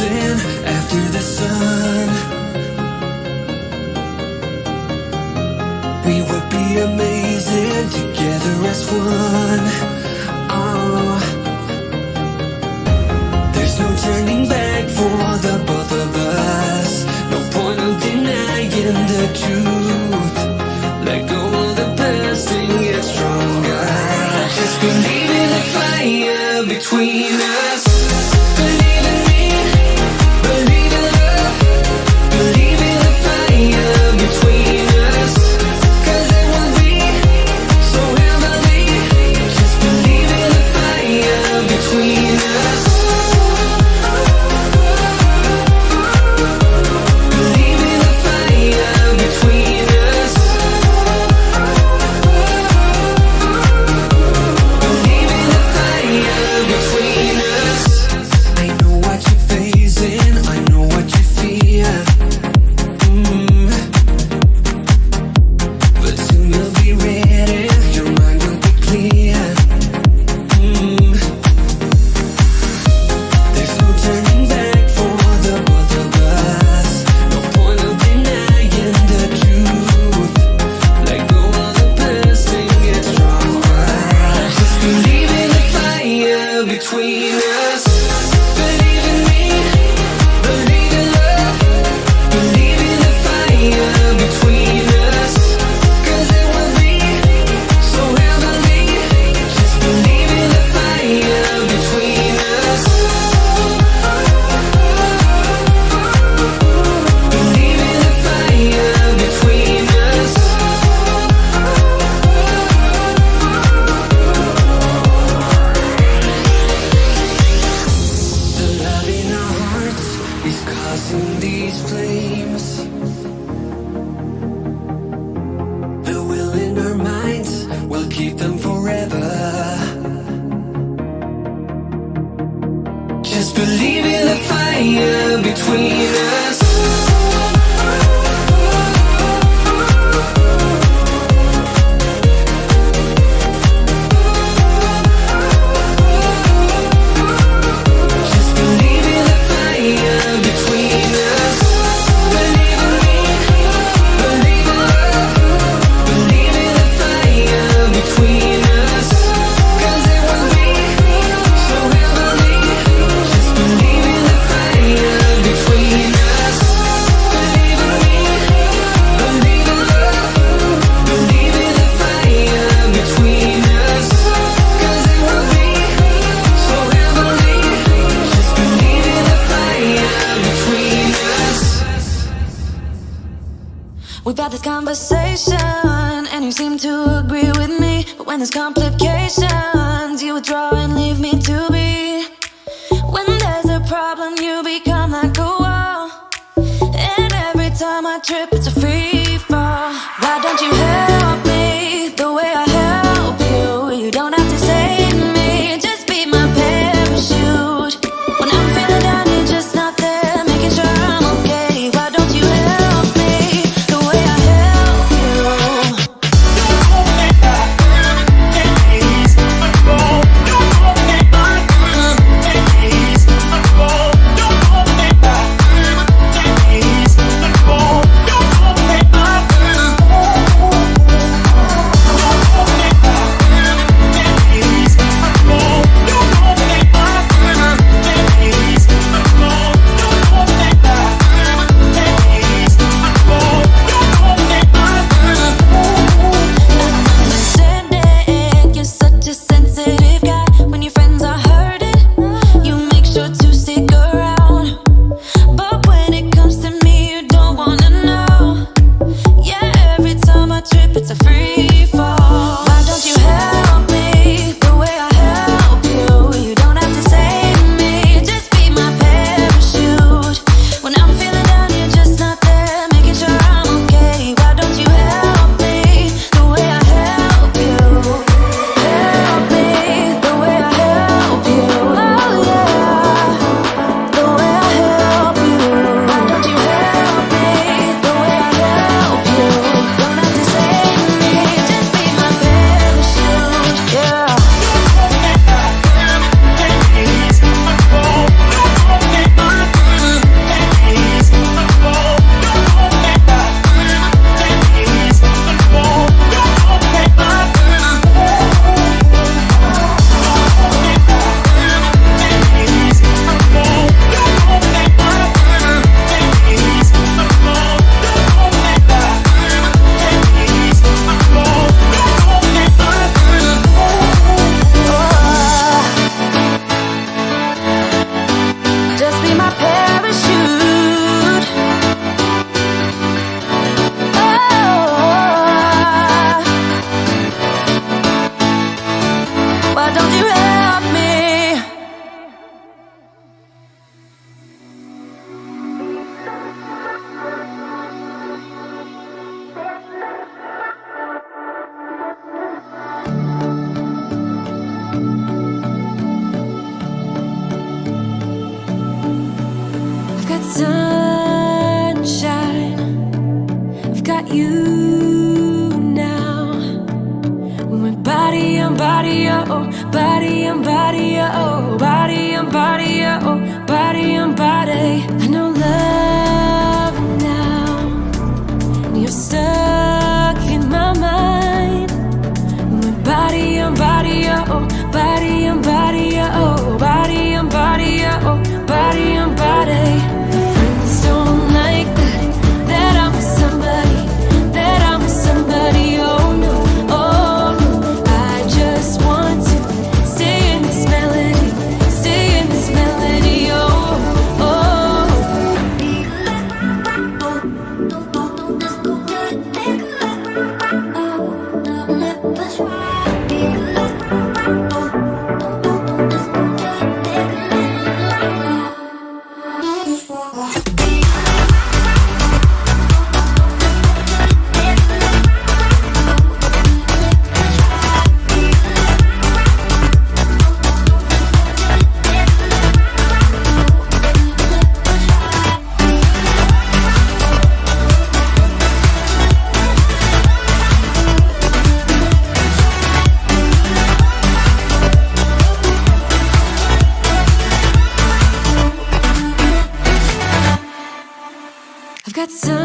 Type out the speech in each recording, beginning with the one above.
chasing after the sun. We would be amazing together as one. Oh, there's no turning back for the both of us. No point of denying the truth. Let go of the past and get stronger. Just believe in the fire between us. Believe in me, believe in love. Believe in the fire between us. 'Cause it will be so heavenly. Just believe in the fire between us. Believe in the fire between us. Believe in the fire between us. I know what you're facing, I know what you fear. But soon you'll be ready, your mind will be clear. There's no turning back for the both of us. No point of denying the truth. Let go of the past and get stronger. Just believe in the fire between us. Believe in me, believe in love. Believe in the fire between us. 'Cause it will be so heavenly. Just believe in the fire between us. Believe in the fire between us. The love in our hearts is causing these flames. The will in our minds will keep them forever. Just believe in the fire between us. Just believe in the fire between us. Believe in me, believe in love. Believe in the fire between us. 'Cause it will be so heavenly. Just believe in the fire between us. Believe in me, believe in love. Believe in the fire between us. 'Cause it will be so heavenly. Just believe in the fire between us. We've had this conversation and you seem to agree with me. But when there's complications, you withdraw and leave me to be. When there's a problem, you become like a wall. And every time I trip, it's a free fall. Why don't you help me the way I help you? You don't have to save me, just be my parachute. When I'm feeling down, you're just not there, making sure I'm okay. Why don't you help me the way I help you? Don't got sunshine, I've got you now. My body on body, oh, body on body, oh, body on body, oh, body on body. I know love now, and you're stuck in my mind. My body on body, oh, body on body, oh, body on body, oh, body on body. My friends don't like that I'm with somebody, that I'm with somebody, oh no, oh no. I just want to stay in this melody, stay in this melody, oh, oh. I've got sunshine,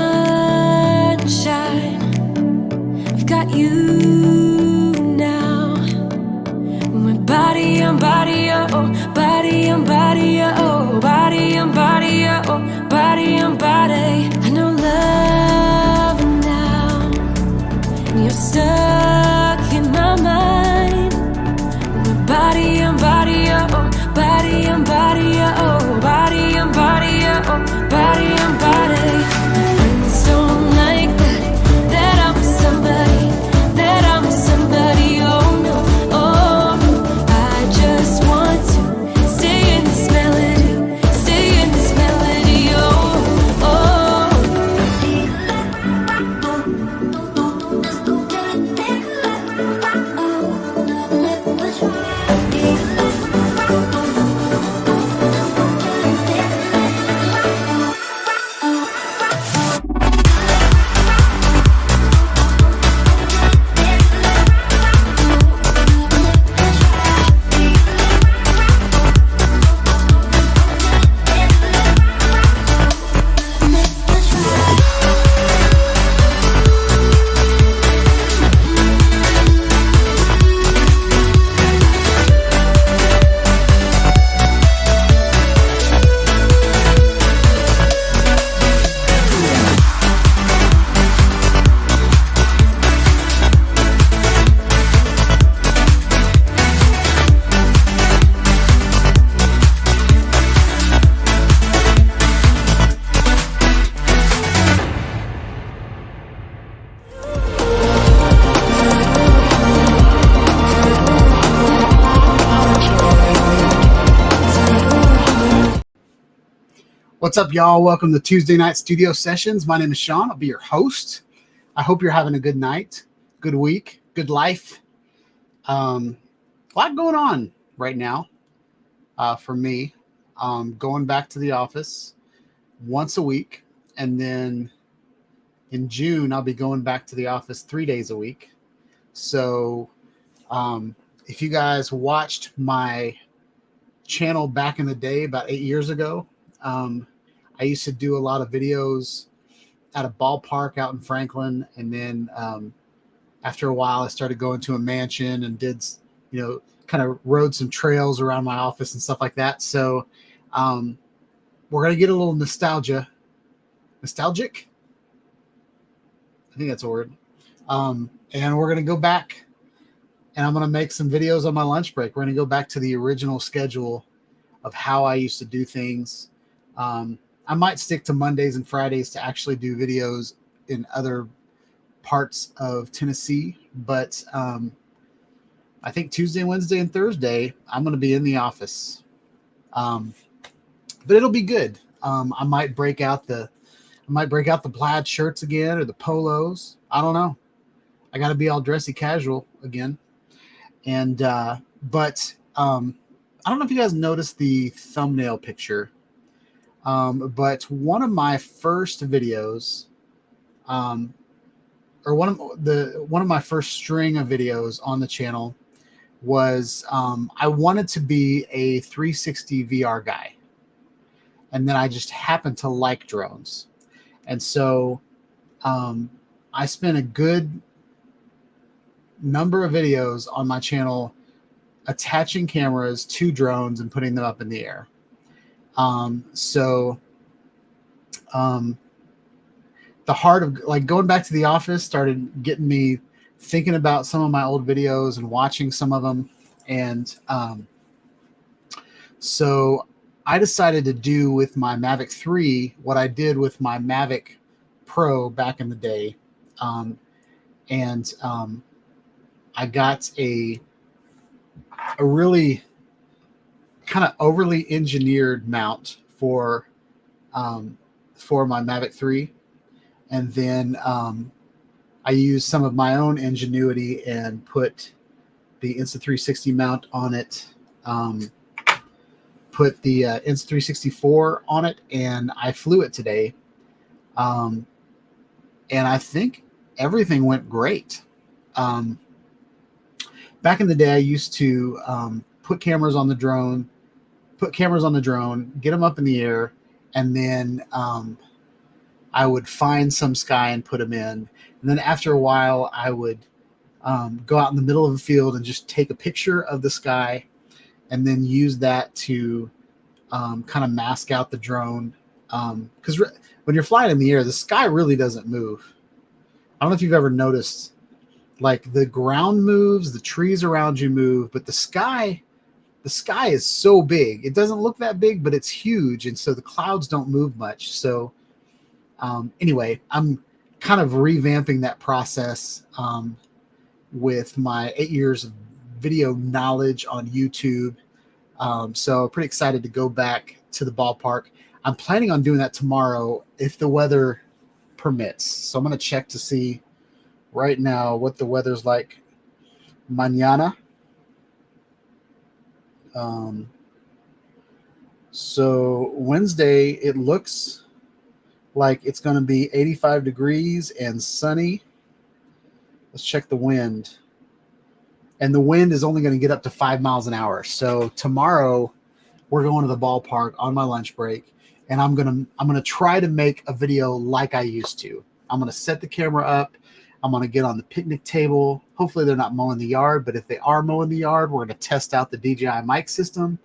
I've got you now. My body on body, oh, body on body, oh, body on body, oh, body on body. I know love now, and you're stuck in my mind. My body on body, oh, body on body, oh, body on body, oh, body on body. My friends don't like that I'm with somebody, that I'm with somebody, oh no, oh no. I just want to stay in this melody, stay in this melody, oh, oh. What's up, y'all? Welcome to Tuesday Night Studio Sessions. My name is Sean. I'll be your host. I hope you're having a good night, good week, good life. A lot going on right now for me. Going back to the office once a week. And then in June, I'll be going back to the office 3 days a week. So if you guys watched my channel back in the day, about 8 years ago, I used to do a lot of videos at a ballpark out in Franklin. And then after a while, I started going to a mansion and did, kind of rode some trails around my office and stuff like that. So we're going to get a little nostalgic. I think that's a word. And we're going to go back and I'm going to make some videos on my lunch break. We're going to go back to the original schedule of how I used to do things. I might stick to Mondays and Fridays to actually do videos in other parts of Tennessee, but I think Tuesday, Wednesday, and Thursday I'm going to be in the office. But it'll be good. I might break out the plaid shirts again or the polos. I don't know. I got to be all dressy casual again. And but I don't know if you guys noticed the thumbnail picture. But one of my first videos, or one of my first string of videos on the channel was I wanted to be a 360 VR guy, and then I just happened to like drones, and so I spent a good number of videos on my channel attaching cameras to drones and putting them up in the air. The heart of like going back to the office started getting me thinking about some of my old videos and watching some of them. And so I decided to do with my Mavic 3 what I did with my Mavic Pro back in the day. I got a really kind of overly engineered mount for my Mavic 3. And then I used some of my own ingenuity and put the Insta360 mount on it, put the Insta364 on it, and I flew it today. And I think everything went great. Back in the day, I used to put cameras on the drone, get them up in the air, and then I would find some sky and put them in. And then after a while, I would go out in the middle of the field and just take a picture of the sky and then use that to kind of mask out the drone. Because when you're flying in the air, the sky really doesn't move. I don't know if you've ever noticed, like the ground moves, the trees around you move, but the sky is so big. It doesn't look that big, but it's huge. And so the clouds don't move much. So anyway, I'm kind of revamping that process with my 8 years of video knowledge on YouTube. So pretty excited to go back to the ballpark. I'm planning on doing that tomorrow if the weather permits. So I'm going to check to see right now what the weather's like mañana. So Wednesday, it looks like it's going to be 85 degrees and sunny. Let's check the wind. And the wind is only going to get up to 5 miles an hour. So tomorrow we're going to the ballpark on my lunch break, and I'm going to try to make a video like I used to. I'm going to set the camera up. I'm going to get on the picnic table. Hopefully they're not mowing the yard, but if they are mowing the yard, we're going to test out the DJI mic system.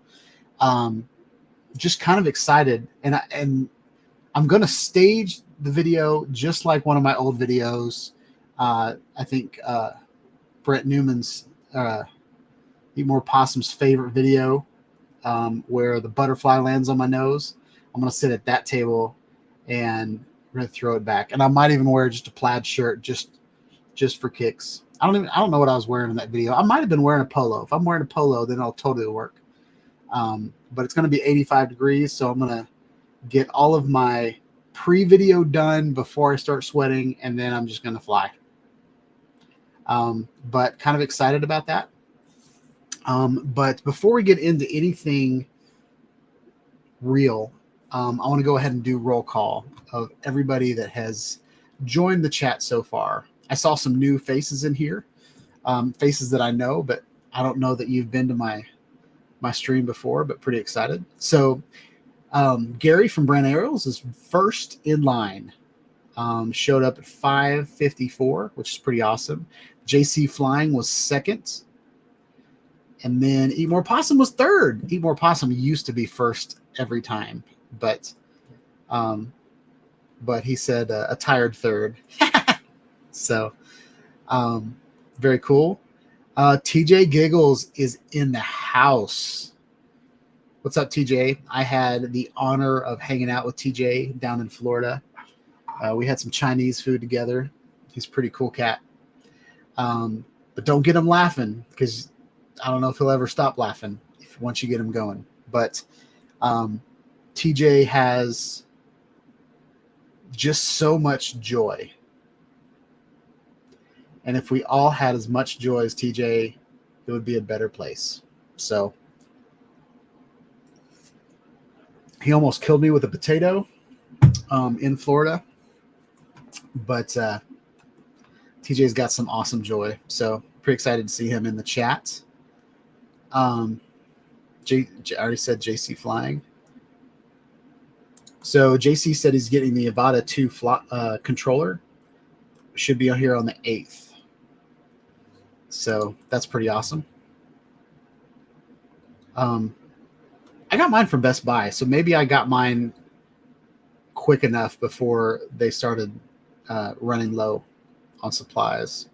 Just kind of excited. And I'm going to stage the video just like one of my old videos. I think Brett Newman's Eat More Possum's favorite video, where the butterfly lands on my nose. I'm going to sit at that table and we're going to throw it back. And I might even wear just a plaid shirt just for kicks. I don't know what I was wearing in that video. I might have been wearing a polo. If I'm wearing a polo, then it'll totally work. But it's going to be 85 degrees, so I'm going to get all of my pre-video done before I start sweating, and then I'm just going to fly. But kind of excited about that. But before we get into anything real, I want to go ahead and do roll call of everybody that has joined the chat so far. I saw some new faces in here, faces that I know, but I don't know that you've been to my stream before, but pretty excited. So Gary from Brand Aerials is first in line. Showed up at 5:54, which is pretty awesome. JC Flying was second. And then Eat More Possum was third. Eat More Possum used to be first every time, but he said a tired third. So very cool. TJ Giggles is in the house. What's up, TJ? I had the honor of hanging out with TJ down in Florida. We had some Chinese food together. He's a pretty cool cat. But don't get him laughing, because I don't know if he'll ever stop laughing once you get him going. But TJ has just so much joy. And if we all had as much joy as TJ, it would be a better place. So He almost killed me with a potato in Florida, but TJ's got some awesome joy. So pretty excited to see him in the chat. I already said JC Flying. So JC said he's getting the Avata 2 controller. Should be here on the 8th. So that's pretty awesome. I got mine from Best Buy, so maybe I got mine quick enough before they started running low on supplies.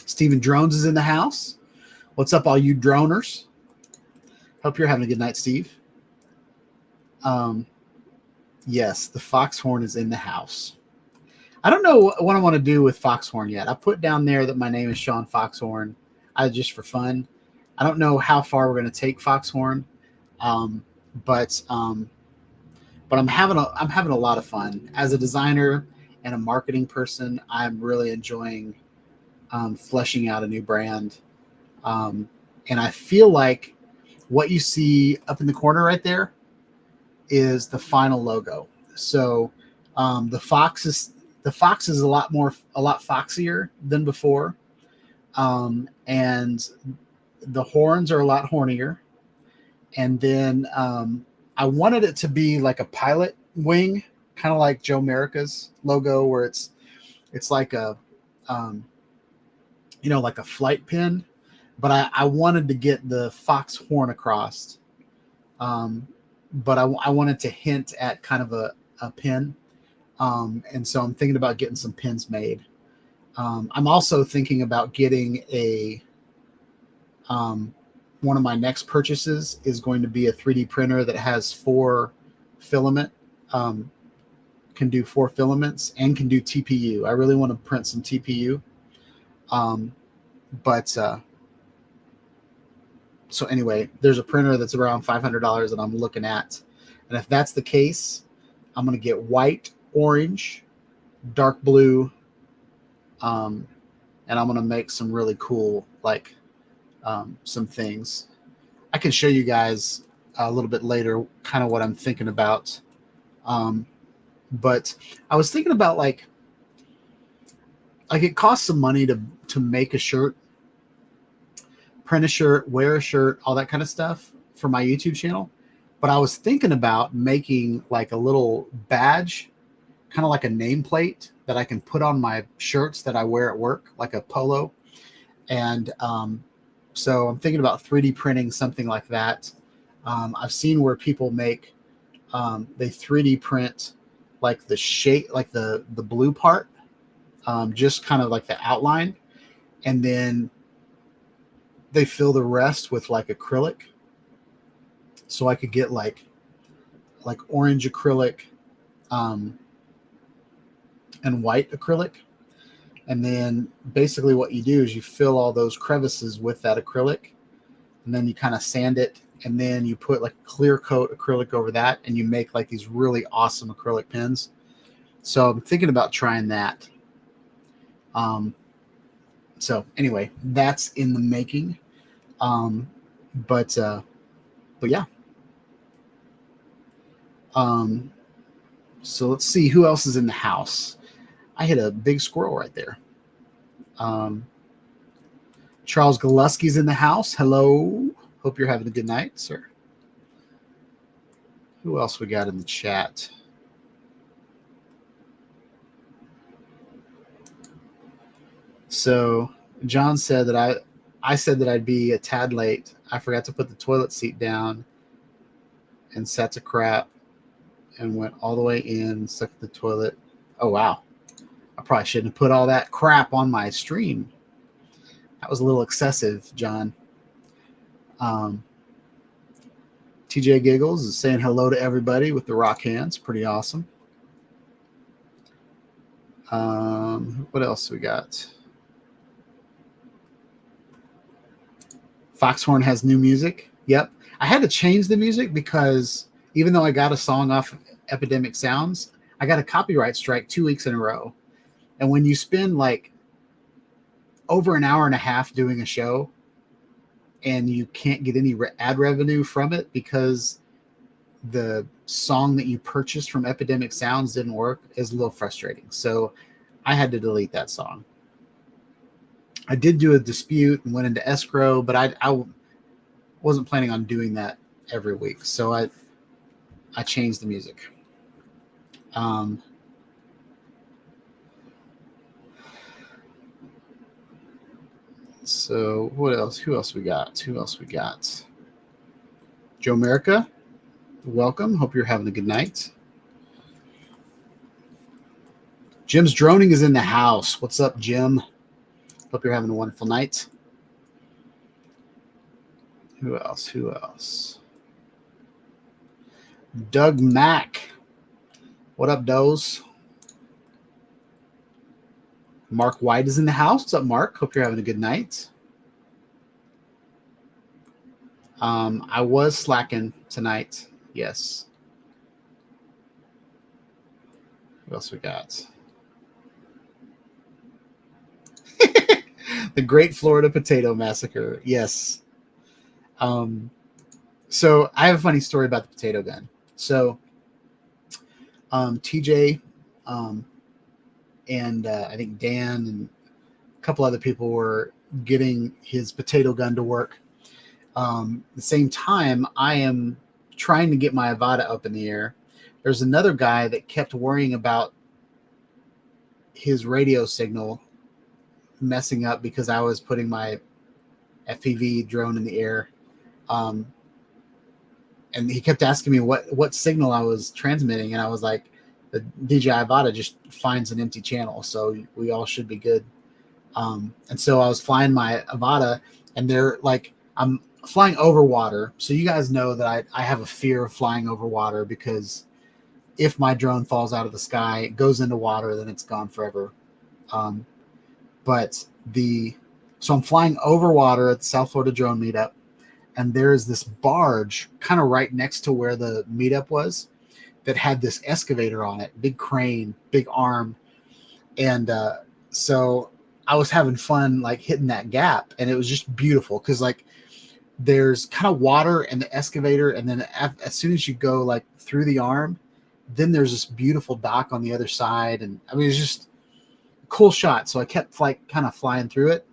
Steven Drones is in the house. What's up, all you droners? Hope you're having a good night, Steve. Yes, the Foxhorn is in the house. I don't know what I want to do with Foxhorn yet. I put down there that my name is Sean Foxhorn, just for fun. I don't know how far we're going to take Foxhorn, but I'm having a lot of fun as a designer and a marketing person. I'm really enjoying fleshing out a new brand, and I feel like what you see up in the corner right there is the final logo. So the fox is a lot foxier than before, and the horns are a lot hornier. And then I wanted it to be like a pilot wing, kind of like Joe America's logo, where it's like a like a flight pin, but I wanted to get the fox horn across. But I wanted to hint at kind of a pin. And so I'm thinking about getting some pins made. I'm also thinking about getting one of my next purchases is going to be a 3D printer that has 4 filament, can do 4 filaments and can do TPU. I really want to print some TPU. So anyway, there's a printer that's around $500 that I'm looking at. And if that's the case, I'm going to get white, orange, dark blue, and I'm going to make some really cool, some things. I can show you guys a little bit later kind of what I'm thinking about. But I was thinking about like it costs some money to make a shirt, print a shirt, wear a shirt, all that kind of stuff for my YouTube channel. But I was thinking about making like a little badge, kind of like a nameplate that I can put on my shirts that I wear at work, like a polo. And so I'm thinking about 3D printing something like that. I've seen where people make, they 3D print like the shape, like the blue part, just kind of like the outline. And then they fill the rest with like acrylic. So I could get like orange acrylic, and white acrylic. And then basically what you do is you fill all those crevices with that acrylic, and then you kind of sand it, and then you put like a clear coat acrylic over that, and you make like these really awesome acrylic pins. So I'm thinking about trying that. So anyway, that's in the making. But yeah. So let's see who else is in the house. I hit a big squirrel right there. Charles Galusky's in the house. Hello. Hope you're having a good night, sir. Who else we got in the chat? So John said that I said that I'd be a tad late. I forgot to put the toilet seat down and sat to crap and went all the way in, stuck the toilet. Oh, wow. I probably shouldn't have put all that crap on my stream. That was a little excessive, John. TJ Giggles is saying hello to everybody with the rock hands. Pretty awesome. What else we got? Foxhorn has new music. Yep. I had to change the music because even though I got a song off Epidemic Sounds, I got a copyright strike 2 weeks in a row. And when you spend like over an hour and a half doing a show, and you can't get any ad revenue from it because the song that you purchased from Epidemic Sounds didn't work, is a little frustrating. So I had to delete that song. I did do a dispute and went into escrow, but I wasn't planning on doing that every week. So I changed the music. So what else? Who else we got? Joe America, welcome. Hope you're having a good night. Jim's Droning is in the house. What's up, Jim? Hope you're having a wonderful night. Who else? Doug Mack. What up, Doze? Mark White is in the house. What's up, Mark? Hope you're having a good night. I was slacking tonight. Yes. What else we got? The Great Florida Potato Massacre. Yes. So I have a funny story about the potato gun. So TJ and I think Dan and a couple other people were getting his potato gun to work. At the same time, I am trying to get my Avata up in the air. There's another guy that kept worrying about his radio signal messing up because I was putting my FPV drone in the air. And he kept asking me what signal I was transmitting. And I was like, the DJI Avata just finds an empty channel. So we all should be good. And so I was flying my Avata, and they're like, I'm flying over water. So you guys know that I have a fear of flying over water, because if my drone falls out of the sky, it goes into water, then it's gone forever. So I'm flying over water at the South Florida Drone Meetup, and there's this barge kind of right next to where the meetup was that had this excavator on it, big crane, big arm. And so I was having fun like hitting that gap, and it was just beautiful because like there's kind of water and the excavator, and then as soon as you go like through the arm, then there's this beautiful dock on the other side. And I mean, it's just a cool shot. So I kept like kind of flying through it.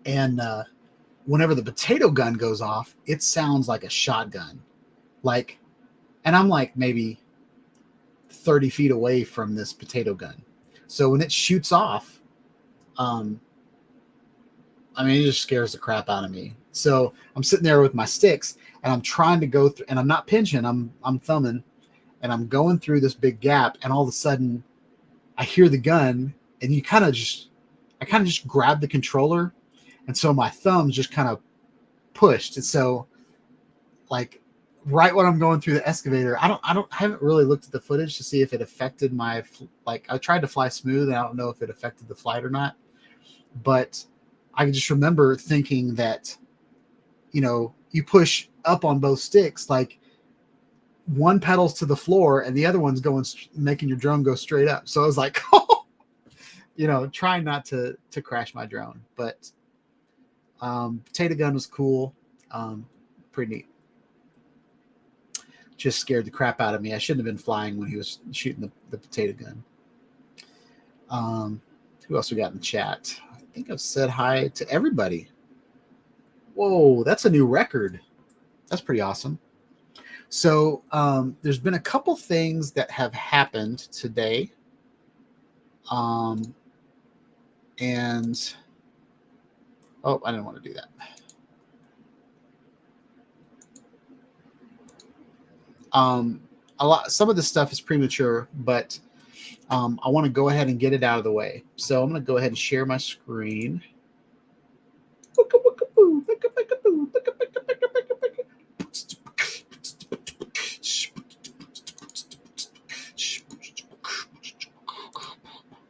And whenever the potato gun goes off, it sounds like a shotgun. Like, and I'm like maybe 30 feet away from this potato gun. So when it shoots off, I mean, it just scares the crap out of me. So I'm sitting there with my sticks, and I'm trying to go through, and I'm not pinching, I'm thumbing, and I'm going through this big gap, and all of a sudden I hear the gun, and I kind of just grabbed the controller, and so my thumb's just kind of pushed. And so like right when I'm going through the excavator, I haven't really looked at the footage to see if it affected my, like I tried to fly smooth, and I don't know if it affected the flight or not. But I just remember thinking that, you know, you push up on both sticks, like one pedal's to the floor and the other one's going, making your drone go straight up. So I was like, oh, you know, trying not to crash my drone. But potato gun was cool. Pretty neat. Just scared the crap out of me. I shouldn't have been flying when he was shooting the potato gun. Who else we got in the chat? I think I've said hi to everybody. Whoa, that's a new record. That's pretty awesome. So there's been a couple things that have happened today. And oh, I didn't want to do that. Some of this stuff is premature, but I want to go ahead and get it out of the way. So I'm going to go ahead and share my screen.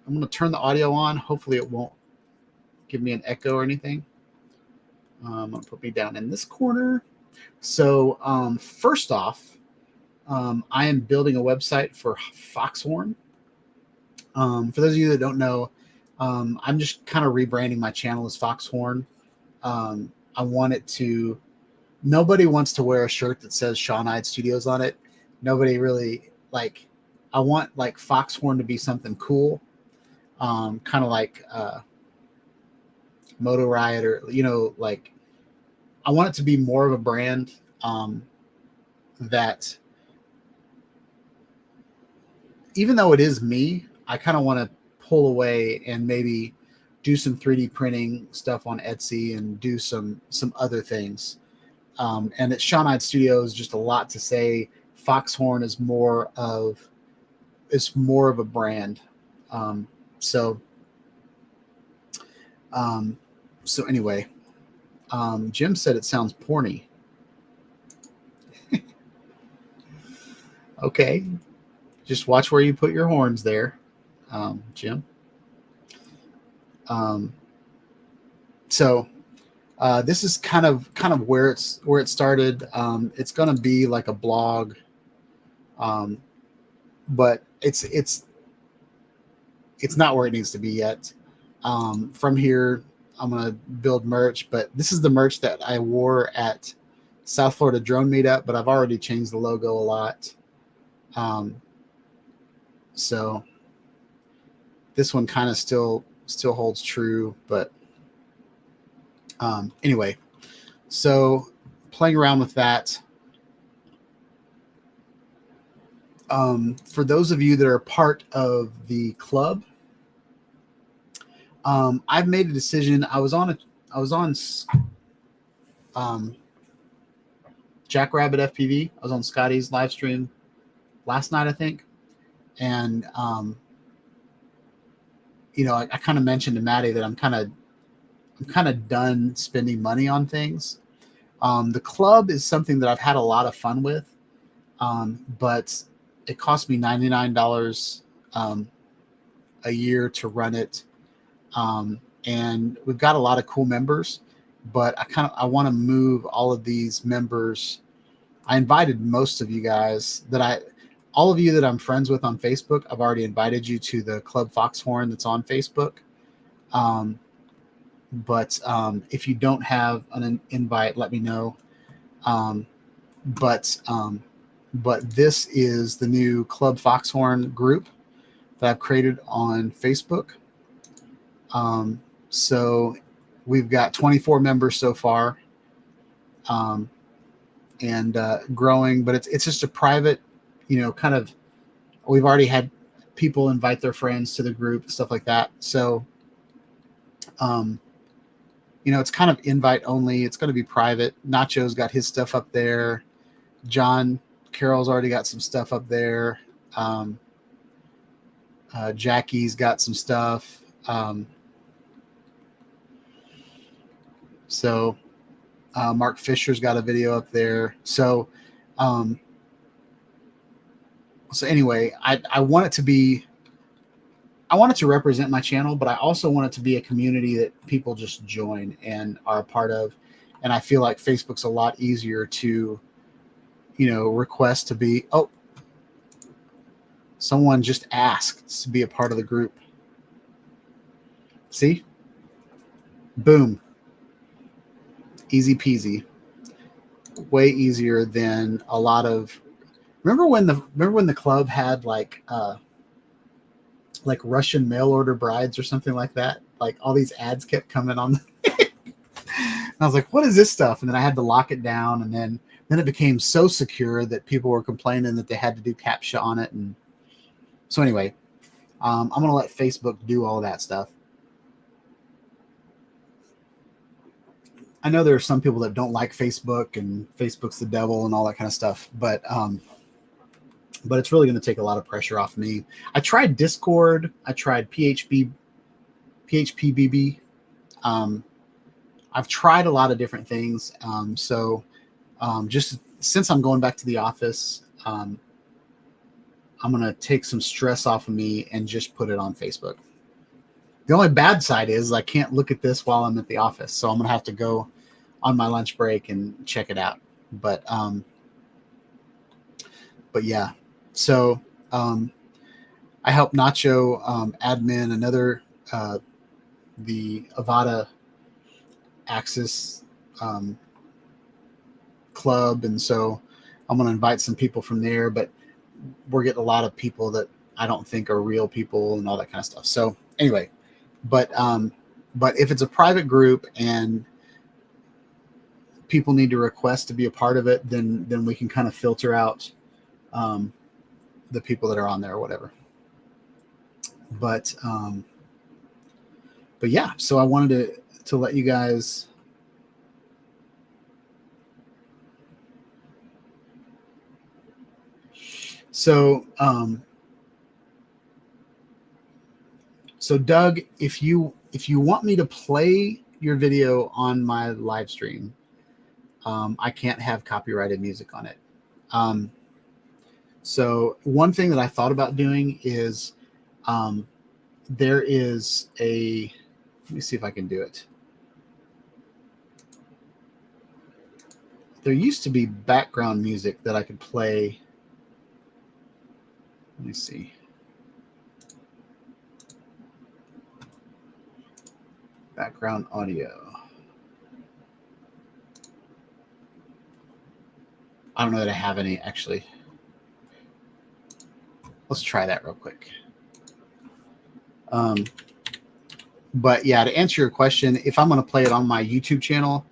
I'm going to turn the audio on. Hopefully it won't give me an echo or anything. I'm going to put me down in this corner. So first off, I am building a website for Foxhorn. For those of you that don't know, I'm just kind of rebranding my channel as Foxhorn. I want it to. Nobody wants to wear a shirt that says Sean Hyde Studios on it. Nobody really like. I want like Foxhorn to be something cool, kind of like Moto Riot, or like I want it to be more of a brand that, even though it is me, I kind of want to pull away and maybe do some 3D printing stuff on Etsy and do some other things. And at Sean Hyde Studios, just a lot to say. Foxhorn is more of a brand. Um, so um, so anyway, Jim said it sounds porny. Okay, just watch where you put your horns there, Jim. So this is kind of where it started. It's going to be like a blog, but it's not where it needs to be yet. From here, I'm going to build merch, but this is the merch that I wore at South Florida Drone Meetup, but I've already changed the logo a lot. So this one kind of still holds true, but anyway, so playing around with that. For those of you that are part of the club, I've made a decision. I was on Jackrabbit FPV. I was on Scotty's live stream last night, I think. And, I kind of mentioned to Maddie that I'm kind of done spending money on things. The club is something that I've had a lot of fun with. But it cost me $99 a year to run it. And we've got a lot of cool members, but I want to move all of these members. I invited most of you guys all of you that I'm friends with on Facebook. I've already invited you to the Club Foxhorn that's on Facebook. But if you don't have an invite, let me know. But this is the new Club Foxhorn group that I've created on Facebook. So we've got 24 members so far, and growing, but it's just a private, kind of, we've already had people invite their friends to the group, stuff like that. So, it's kind of invite only. It's going to be private. Nacho's got his stuff up there. John Carroll's already got some stuff up there. Jackie's got some stuff. So Mark Fisher's got a video up there. So anyway, I want it to represent my channel, but I also want it to be a community that people just join and are a part of. And I feel like Facebook's a lot easier to, request to be, someone just asked to be a part of the group. See? Boom. Easy peasy. Way easier than a lot of. Remember when the club had like Russian mail order brides or something like that? Like all these ads kept coming on. And I was like, what is this stuff? And then I had to lock it down, and then it became so secure that people were complaining that they had to do CAPTCHA on it. And so anyway, I'm going to let Facebook do all that stuff. I know there are some people that don't like Facebook and Facebook's the devil and all that kind of stuff, but it's really going to take a lot of pressure off me. I tried Discord. I tried PHPBB. I've tried a lot of different things. Just since I'm going back to the office, I'm going to take some stress off of me and just put it on Facebook. The only bad side is I can't look at this while I'm at the office. So I'm going to have to go on my lunch break and check it out. But yeah, so I helped Nacho admin another, the Avata Axis club, and so I'm going to invite some people from there. But we're getting a lot of people that I don't think are real people and all that kind of stuff. So anyway, but if it's a private group and people need to request to be a part of it, then we can kind of filter out the people that are on there or whatever. But yeah, so I wanted to let you guys so Doug, if you want me to play your video on my live stream, I can't have copyrighted music on it. So one thing that I thought about doing is there is a, let me see if I can do it. There used to be background music that I could play. Let me see. Background audio. I don't know that I have any actually. Let's try that real quick. But yeah, to answer your question, if I'm going to play it on my YouTube channel,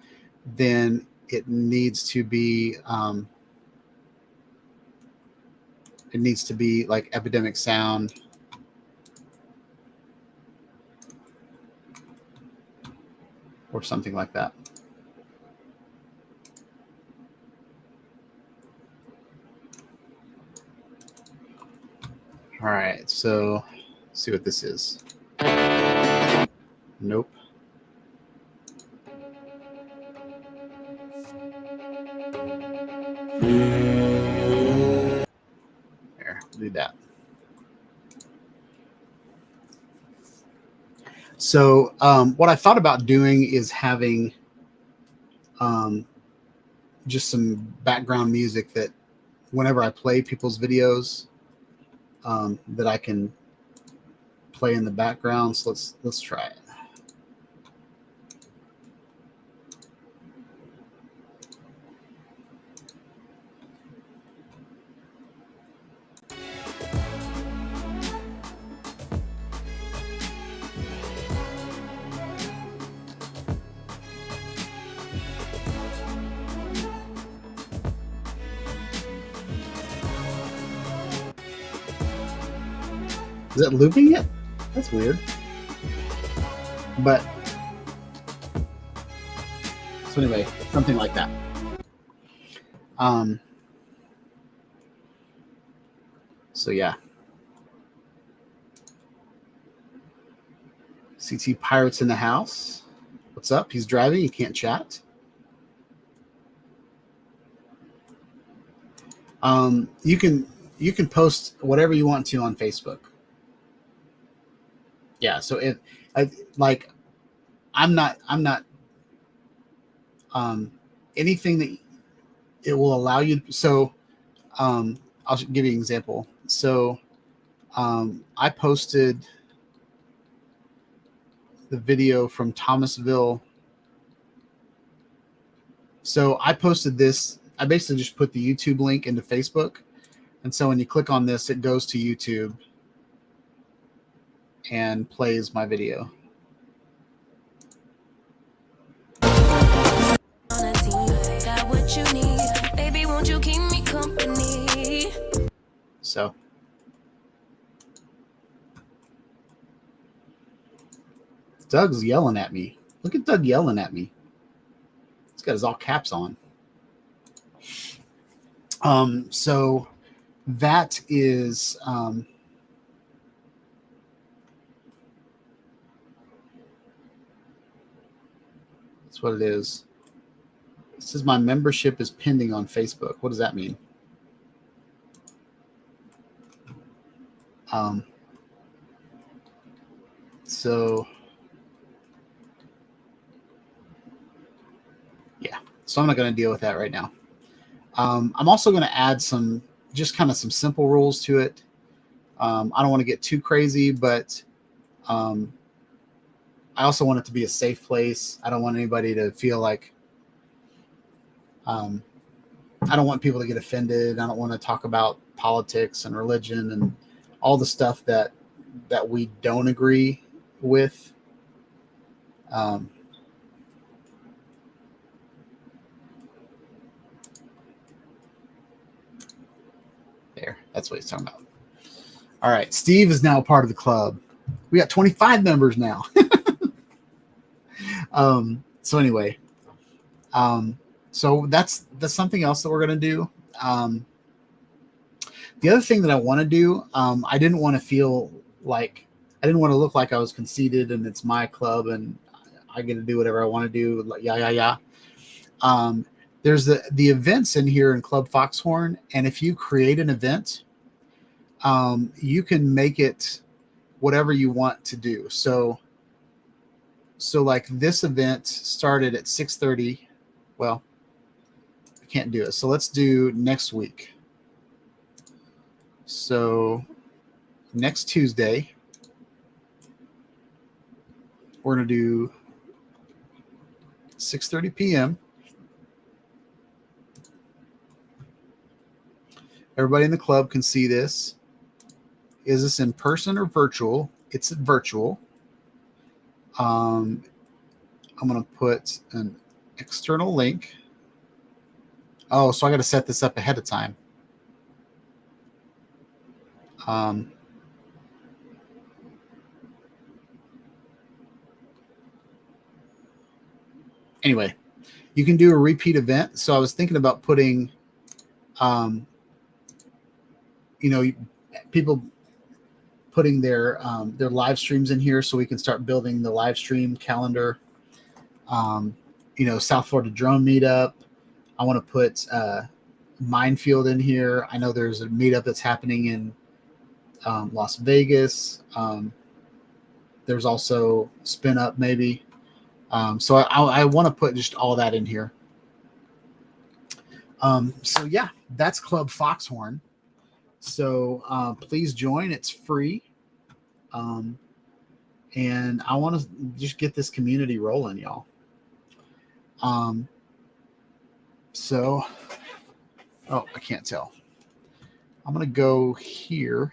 then it needs to be like Epidemic Sound. Or something like that. All right, so let's see what this is. Nope. There, do that. So what I thought about doing is having just some background music that whenever I play people's videos, that I can play in the background. So let's try it. Is it looping it? That's weird. But so anyway, something like that. So yeah. CT Pirates in the house. What's up? He's driving. You can't chat. You can post whatever you want to on Facebook. Yeah. So I'm not anything that it will allow you. So I'll give you an example. So I posted the video from Thomasville. So I posted this. I basically just put the YouTube link into Facebook. And so when you click on this, it goes to YouTube and plays my video. So Doug's yelling at me. Look at Doug yelling at me. He's got his all caps on. So that is that's what it is. It says my membership is pending on Facebook. What does that mean? So yeah, so I'm not going to deal with that right now. I'm also going to add some simple rules to it. I don't want to get too crazy, but I also want it to be a safe place. I don't want anybody to feel like I don't want people to get offended. I don't want to talk about politics and religion and all the stuff that we don't agree with. There, that's what he's talking about. All right, Steve is now a part of the club. We got 25 members now. So anyway, so that's something else that we're gonna do. The other thing that I want to do, I didn't want to feel like I didn't want to look like I was conceited and it's my club and I get to do whatever I want to do. Like, yeah. There's the events in here in Club Foxhorn, and if you create an event, you can make it whatever you want to do. So like this event started at 6:30. Well, I can't do it. So let's do next week. So next Tuesday, we're going to do 6:30 p.m. Everybody in the club can see this. Is this in person or virtual? It's virtual. I'm going to put an external link. Oh, so I got to set this up ahead of time. Anyway, you can do a repeat event. So I was thinking about putting, people putting their live streams in here so we can start building the live stream calendar. South Florida Drone Meetup. I want to put Minefield in here. I know there's a meetup that's happening in Las Vegas. There's also Spin Up maybe. So I want to put just all that in here. So yeah, that's Club Foxhorn. So please join. It's free. And I want to just get this community rolling, y'all. So, I can't tell. I'm going to go here.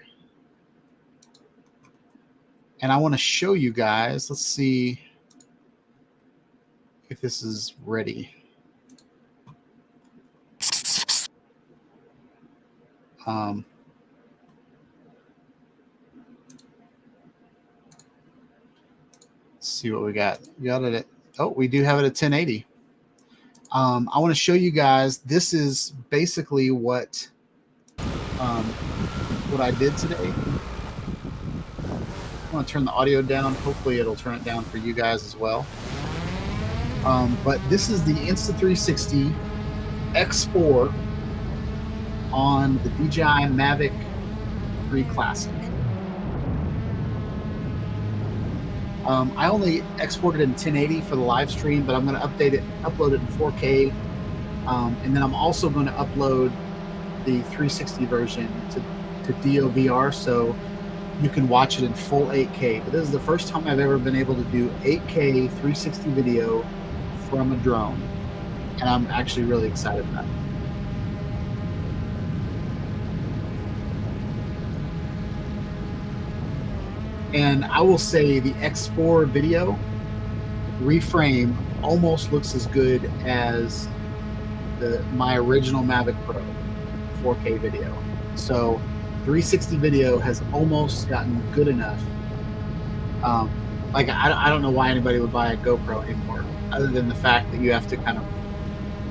And I want to show you guys. Let's see if this is ready. Let's see what we got. We got it at, we do have it at 1080. I want to show you guys. This is basically what I did today. I want to turn the audio down. Hopefully it'll turn it down for you guys as well. But this is the Insta360 X4 on the DJI Mavic 3 Classic. I only exported it in 1080 for the live stream, but I'm going to upload it in 4K. And then I'm also going to upload the 360 version to DOVR so you can watch it in full 8K. But this is the first time I've ever been able to do 8K 360 video from a drone. And I'm actually really excited about it. And I will say the X4 video reframe almost looks as good as my original Mavic Pro 4K video. So 360 video has almost gotten good enough. I don't know why anybody would buy a GoPro anymore, other than the fact that you have to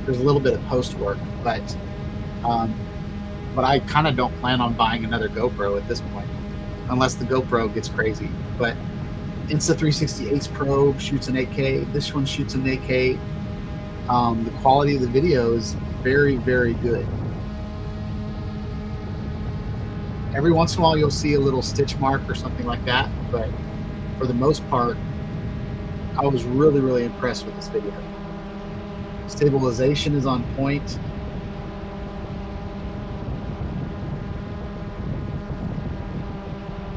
there's a little bit of post work, but I kind of don't plan on buying another GoPro at this point, unless the GoPro gets crazy. But Insta360 Ace Pro shoots in 8K. This one shoots in 8K. The quality of the video is very, very good. Every once in a while you'll see a little stitch mark or something like that, but for the most part, I was really, really impressed with this video. Stabilization is on point.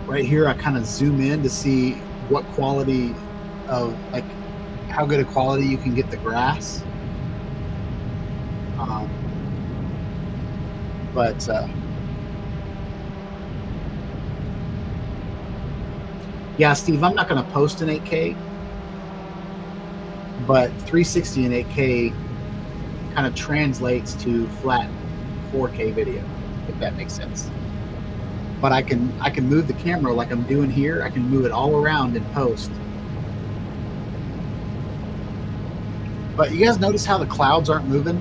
Right here, I kind of zoom in to see what quality of, how good a quality you can get the grass. Um, but yeah, Steve, I'm not going to post in 8K, but 360 and 8K kind of translates to flat 4K video, if that makes sense. But I can move the camera like I'm doing here. I can move it all around in post. But you guys notice how the clouds aren't moving?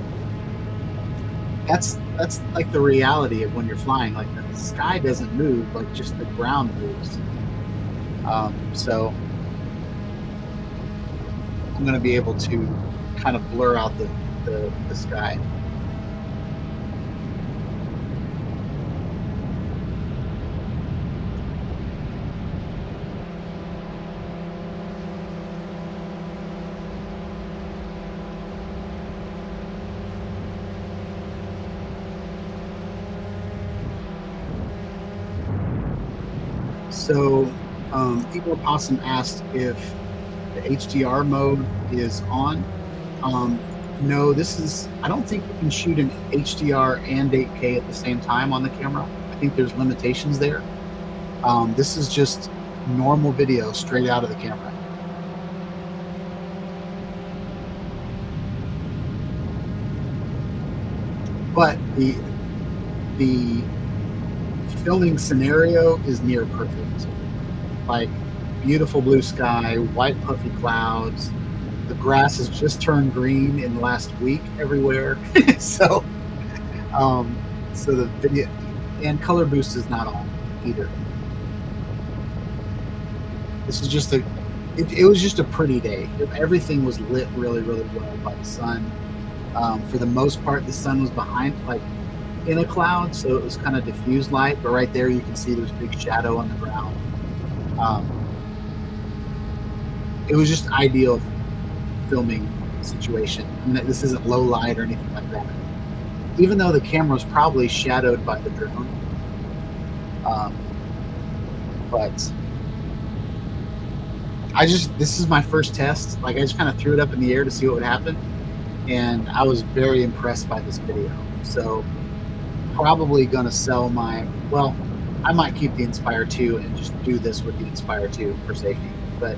That's like the reality of when you're flying. Like the sky doesn't move, like just the ground moves. So I'm going to be able to kind of blur out the sky. So Igor Possum asked if the HDR mode is on. No, I don't think you can shoot in HDR and 8K at the same time on the camera. I think there's limitations there. This is just normal video straight out of the camera. But the filming scenario is near perfect. Like beautiful blue sky, white puffy clouds. The grass has just turned green in the last week everywhere. so the video and color boost is not on either. This is just it was just a pretty day. Everything was lit really, really well by the sun. For the most part, the sun was behind, like in a cloud, so it was kind of diffused light. But right there, you can see there's a big shadow on the ground. It was just ideal filming situation. And this isn't low light or anything like that. Even though the camera was probably shadowed by the drone, but this is my first test. Like I just kind of threw it up in the air to see what would happen, and I was very impressed by this video. So probably gonna sell I might keep the Inspire 2 and just do this with the Inspire 2 for safety. But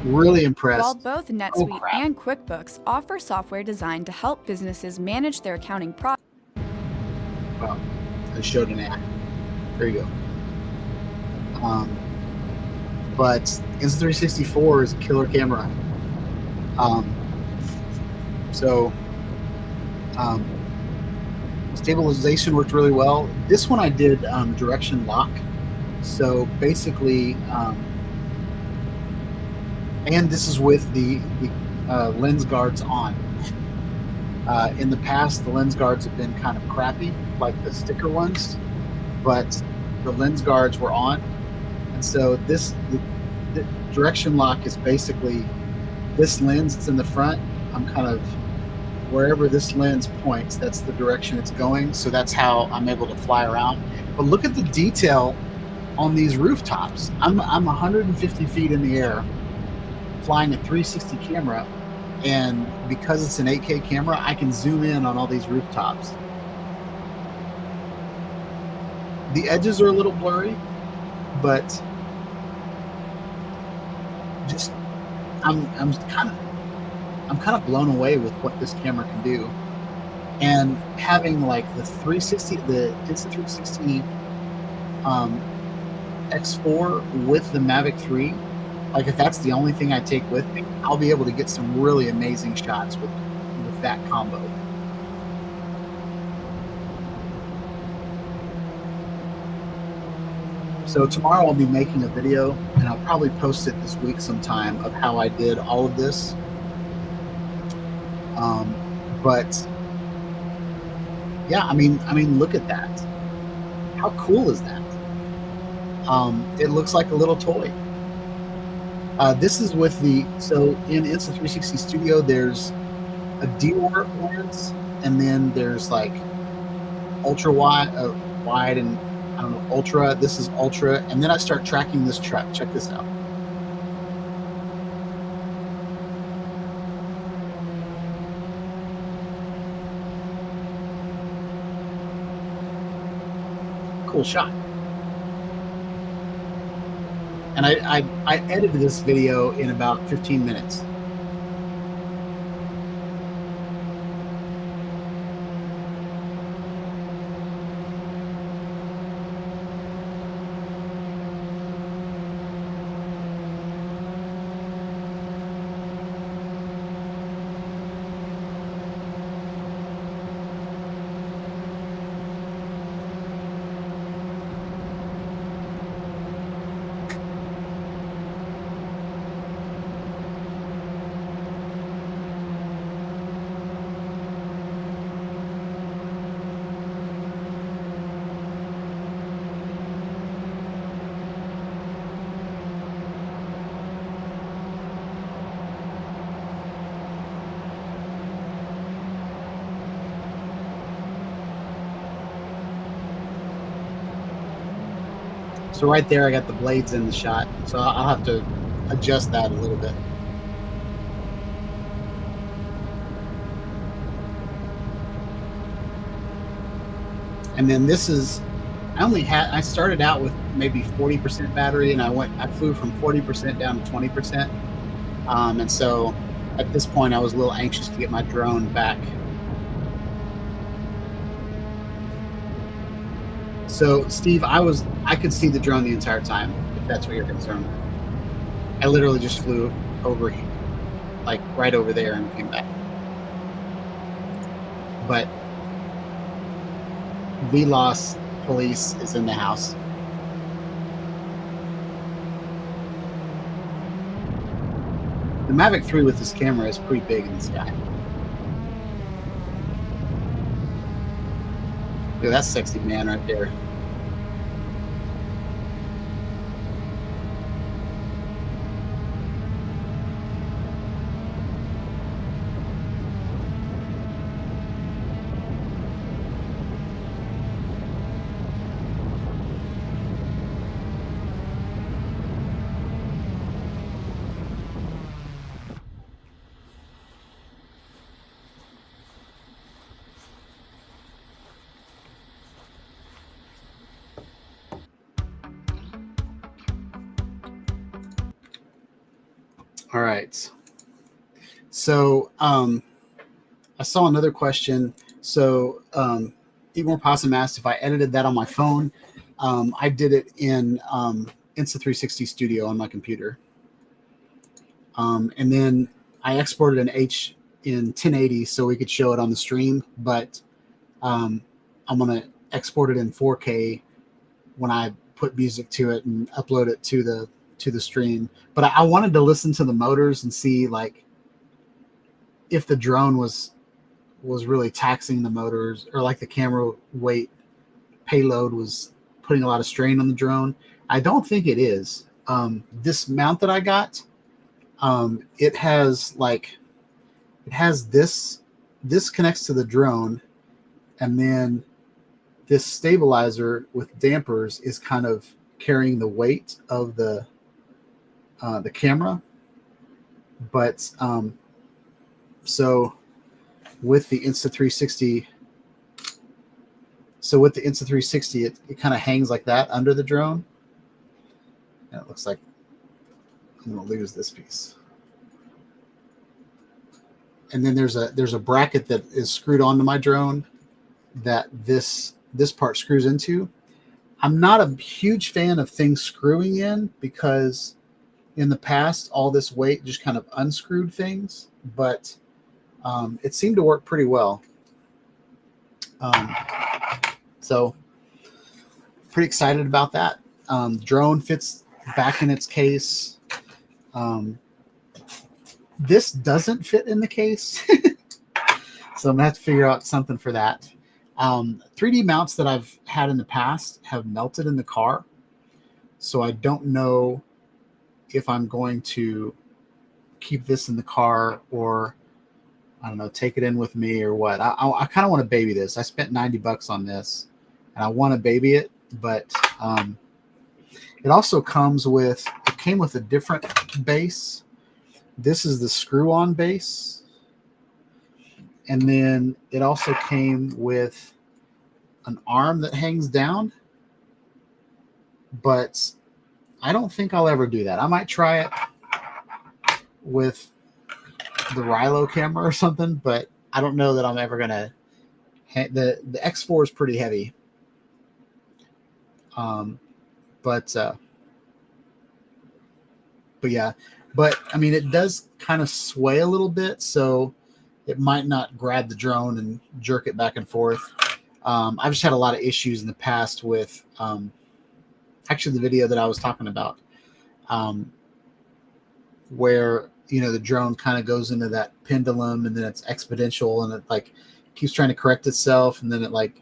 really impressed. While both NetSuite and QuickBooks offer software designed to help businesses manage their accounting process. Well, I showed an ad. There you go. But Insta364 is a killer camera. Stabilization worked really well. This one I did direction lock. So basically, and this is with the lens guards on. In the past, the lens guards have been kind of crappy, like the sticker ones, but the lens guards were on. And so the direction lock is basically this lens that's in the front. I'm kind of wherever this lens points, that's the direction it's going. So that's how I'm able to fly around. But look at the detail on these rooftops. I'm 150 feet in the air flying a 360 camera, and because it's an 8K camera, I can zoom in on all these rooftops. The edges are a little blurry, but just I'm kind of blown away with what this camera can do. And having like the 360, the Insta360 X4 with the Mavic 3, like if that's the only thing I take with me, I'll be able to get some really amazing shots with that combo. So tomorrow I'll be making a video, and I'll probably post it this week sometime, of how I did all of this. But yeah, I mean, look at that. How cool is that? It looks like a little toy. This is with so in Insta360 Studio, there's a D-Warp lens, and then there's like ultra wide, and I don't know, ultra. This is ultra, and then I start tracking this truck. Check this out. cool shot. And I edited this video in about 15 minutes. So right there, I got the blades in the shot. So I'll have to adjust that a little bit. And then this is, I started out with maybe 40% battery, and I flew from 40% down to 20%. And so at this point, I was a little anxious to get my drone back. So Steve, I could see the drone the entire time, if that's what you're concerned with. I literally just flew over, like right over there, and came back. But VLOS police is in the house. The Mavic 3 with this camera is pretty big in the sky. Look at that sexy man right there. All right. So I saw another question. So Eat More Possum asked if I edited that on my phone. I did it in Insta360 Studio on my computer. And then I exported in 1080 so we could show it on the stream. But I'm going to export it in 4K when I put music to it and upload it to the stream. But I wanted to listen to the motors and see like if the drone was really taxing the motors, or like the camera weight payload was putting a lot of strain on the drone. I don't think it is. This mount that I got, it has this connects to the drone, and then this stabilizer with dampers is kind of carrying the weight of the camera. But so with the Insta360, it kind of hangs like that under the drone, and it looks like I'm going to lose this piece. And then there's a bracket that is screwed onto my drone that this part screws into. I'm not a huge fan of things screwing in, because in the past all this weight just kind of unscrewed things, but it seemed to work pretty well. So pretty excited about that. Drone fits back in its case. This doesn't fit in the case. So I'm gonna have to figure out something for that. 3D mounts that I've had in the past have melted in the car, so I don't know if I'm going to keep this in the car, or I don't know, take it in with me or what. I kind of want to baby this. I spent $90 on this, and I want to baby it, but it also came with a different base. This is the screw-on base, and then it also came with an arm that hangs down, but I don't think I'll ever do that. I might try it with the Rilo camera or something, but I don't know that I'm ever gonna. The X4 is pretty heavy, but yeah, but I mean it does kind of sway a little bit, so it might not grab the drone and jerk it back and forth. I've just had a lot of issues in the past with actually the video that I was talking about, where the drone kind of goes into that pendulum and then it's exponential and it like keeps trying to correct itself and then it like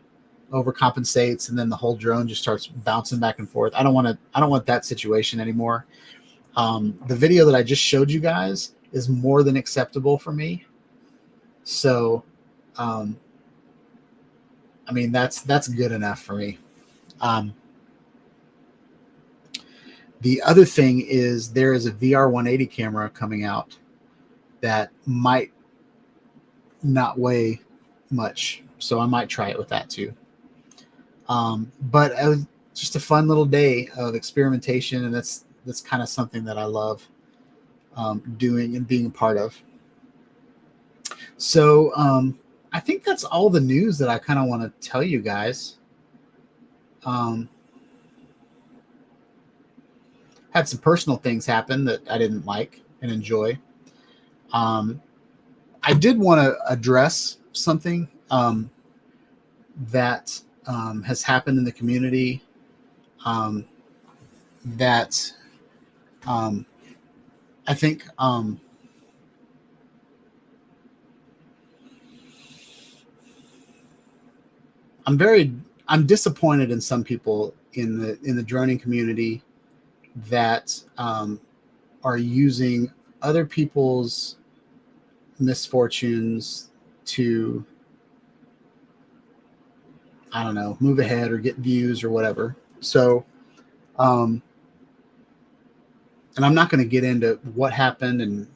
overcompensates and then the whole drone just starts bouncing back and forth. I don't want that situation anymore. The video that I just showed you guys is more than acceptable for me. So, I mean, that's good enough for me. The other thing is there is a VR 180 camera coming out that might not weigh much, so I might try it with that too. But it was just a fun little day of experimentation, and that's kind of something that I love doing and being a part of. So I think that's all the news that I kind of want to tell you guys. Had some personal things happen that I didn't like and enjoy. I did want to address something that has happened in the community that I think I'm disappointed in some people in the droning community that are using other people's misfortunes to, I don't know, move ahead or get views or whatever. So, and I'm not going to get into what happened and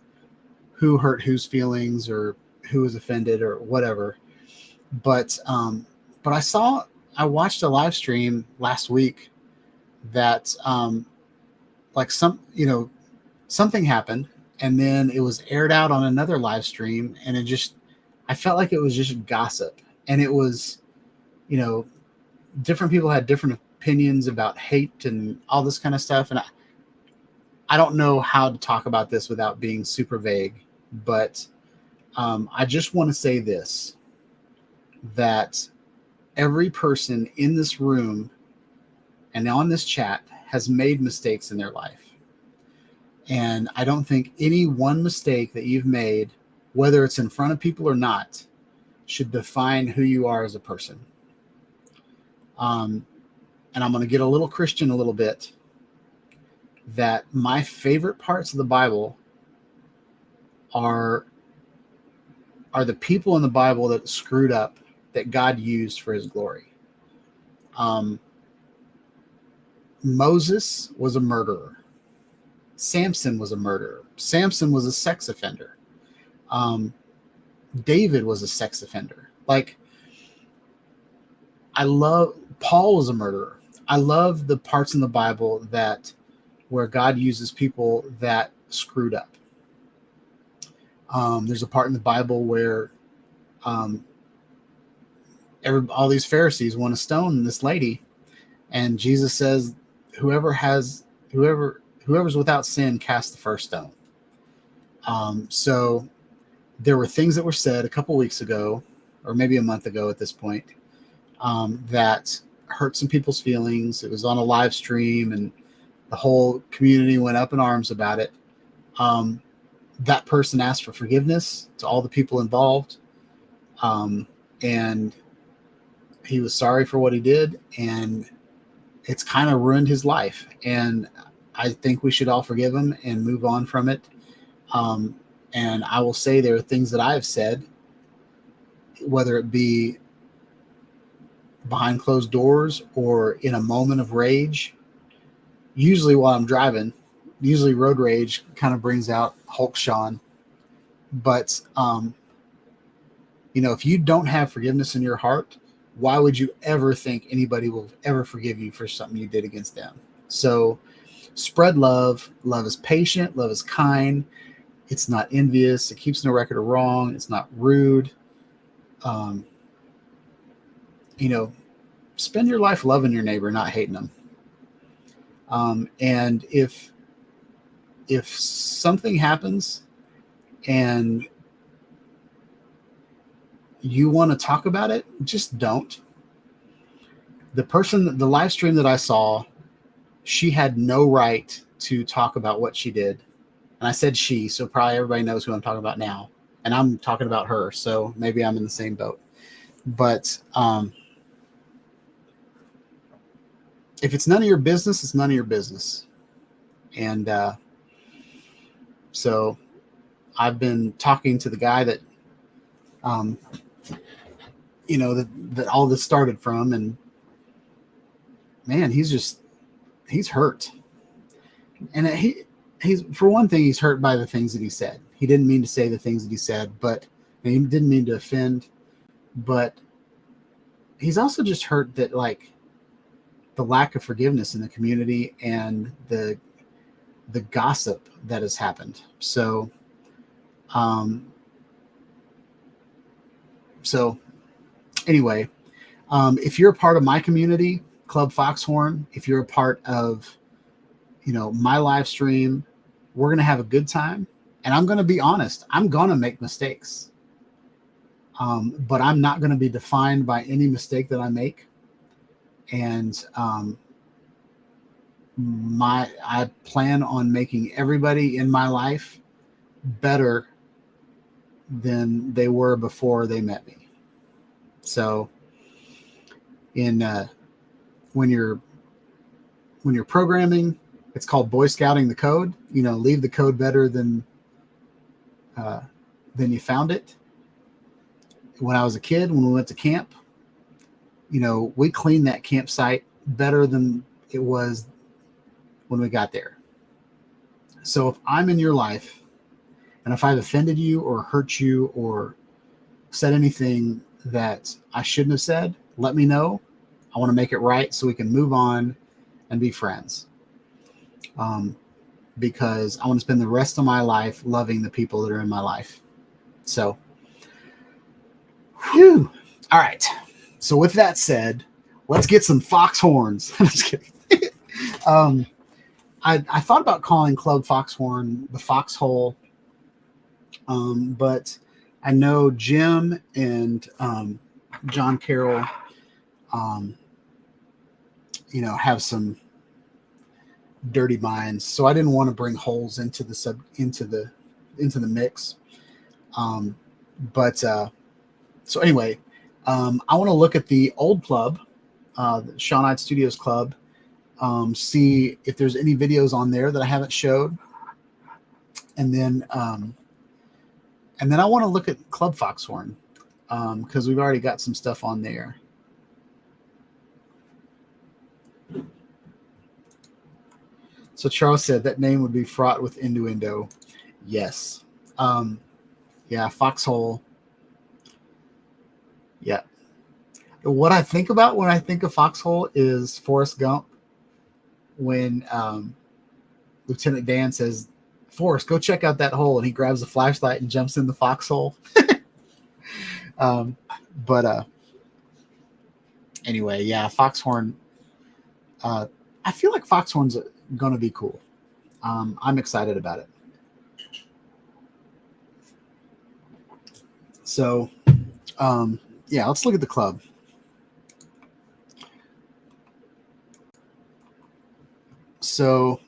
who hurt whose feelings or who was offended or whatever. But I watched a live stream last week that like something happened and then it was aired out on another live stream and I felt like it was just gossip, and it was, different people had different opinions about hate and all this kind of stuff. And I don't know how to talk about this without being super vague, but I just want to say this, that every person in this room and on this chat has made mistakes in their life. And I don't think any one mistake that you've made, whether it's in front of people or not, should define who you are as a person. And I'm going to get a little Christian a little bit, that my favorite parts of the Bible are the people in the Bible that screwed up, that God used for his glory. Moses was a murderer. Samson was a murderer. Samson was a sex offender. David was a sex offender. Like, Paul was a murderer. I love the parts in the Bible where God uses people that screwed up. There's a part in the Bible where all these Pharisees want to stone this lady, and Jesus says, whoever's without sin, cast the first stone. So there were things that were said a couple weeks ago, or maybe a month ago at this point, that hurt some people's feelings. It was on a live stream, and the whole community went up in arms about it. That person asked for forgiveness to all the people involved, and he was sorry for what he did, and it's kind of ruined his life. And I think we should all forgive him and move on from it. And I will say there are things that I have said, whether it be behind closed doors or in a moment of rage, usually while I'm driving. Usually road rage kind of brings out Hulk Sean. But, if you don't have forgiveness in your heart, why would you ever think anybody will ever forgive you for something you did against them? So spread love. Love is patient. Love is kind. It's not envious. It keeps no record of wrong. It's not rude. Um, Spend your life loving your neighbor, not hating them. And if something happens and you want to talk about it, just don't. The live stream that I saw, she had no right to talk about what she did. And I said she, so probably everybody knows who I'm talking about now. And I'm talking about her, so maybe I'm in the same boat. But if it's none of your business, it's none of your business. And so I've been talking to the guy that, that all this started from. And man, he's hurt. And he's, for one thing, he's hurt by the things that he said. He didn't mean to say the things that he said, and he didn't mean to offend, but he's also just hurt that, like, the lack of forgiveness in the community and the gossip that has happened. So anyway, if you're a part of my community, Club Foxhorn, if you're a part of, my live stream, we're going to have a good time. And I'm going to be honest, I'm going to make mistakes. But I'm not going to be defined by any mistake that I make. And I plan on making everybody in my life better than they were before they met me. So when you're programming, it's called Boy Scouting the code. Leave the code better than you found it. When I was a kid, when we went to camp, we cleaned that campsite better than it was when we got there. So if I'm in your life and if I've offended you or hurt you or said anything that I shouldn't have said, let me know. I want to make it right so we can move on and be friends. Because I want to spend the rest of my life loving the people that are in my life. So, whew. All right. So with that said, let's get some foxhorns. I'm just kidding. I thought about calling Club Foxhorn the Foxhole, but I know Jim and John Carroll, have some dirty minds, so I didn't want to bring holes into the mix. So anyway, I want to look at the old club, the Sean Hyde Studios Club, see if there's any videos on there that I haven't showed, and then I want to look at Club Foxhorn, because we've already got some stuff on there. So Charles said that name would be fraught with innuendo. Yes. Yeah, Foxhole. Yeah. What I think about when I think of Foxhole is Forrest Gump, when Lieutenant Dan says, "Forrest, go check out that hole," and he grabs a flashlight and jumps in the foxhole. Anyway, yeah, Foxhorn. I feel like Foxhorn's going to be cool. I'm excited about it. So, yeah, let's look at the club. So,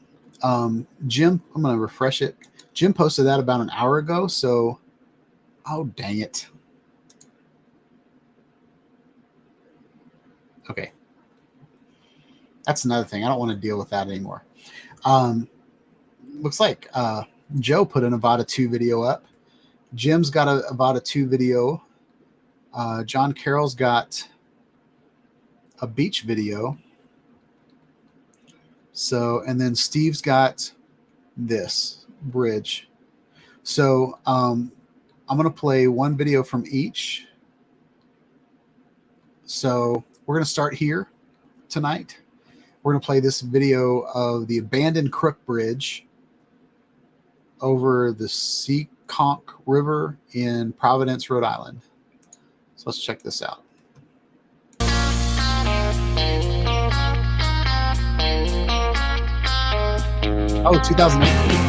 Jim, I'm going to refresh it. Jim posted that about an hour ago. So, oh, dang it. Okay. That's another thing. I don't want to deal with that anymore. Looks like Joe put an Avada 2 video up. Jim's got a Avada 2 video. John Carroll's got a beach video. So, and then Steve's got this bridge. So, I'm going to play one video from each. So we're going to start here tonight. We're going to play this video of the abandoned Crook Bridge over the Seekonk River in Providence, Rhode Island. So let's check this out. Oh, 2018.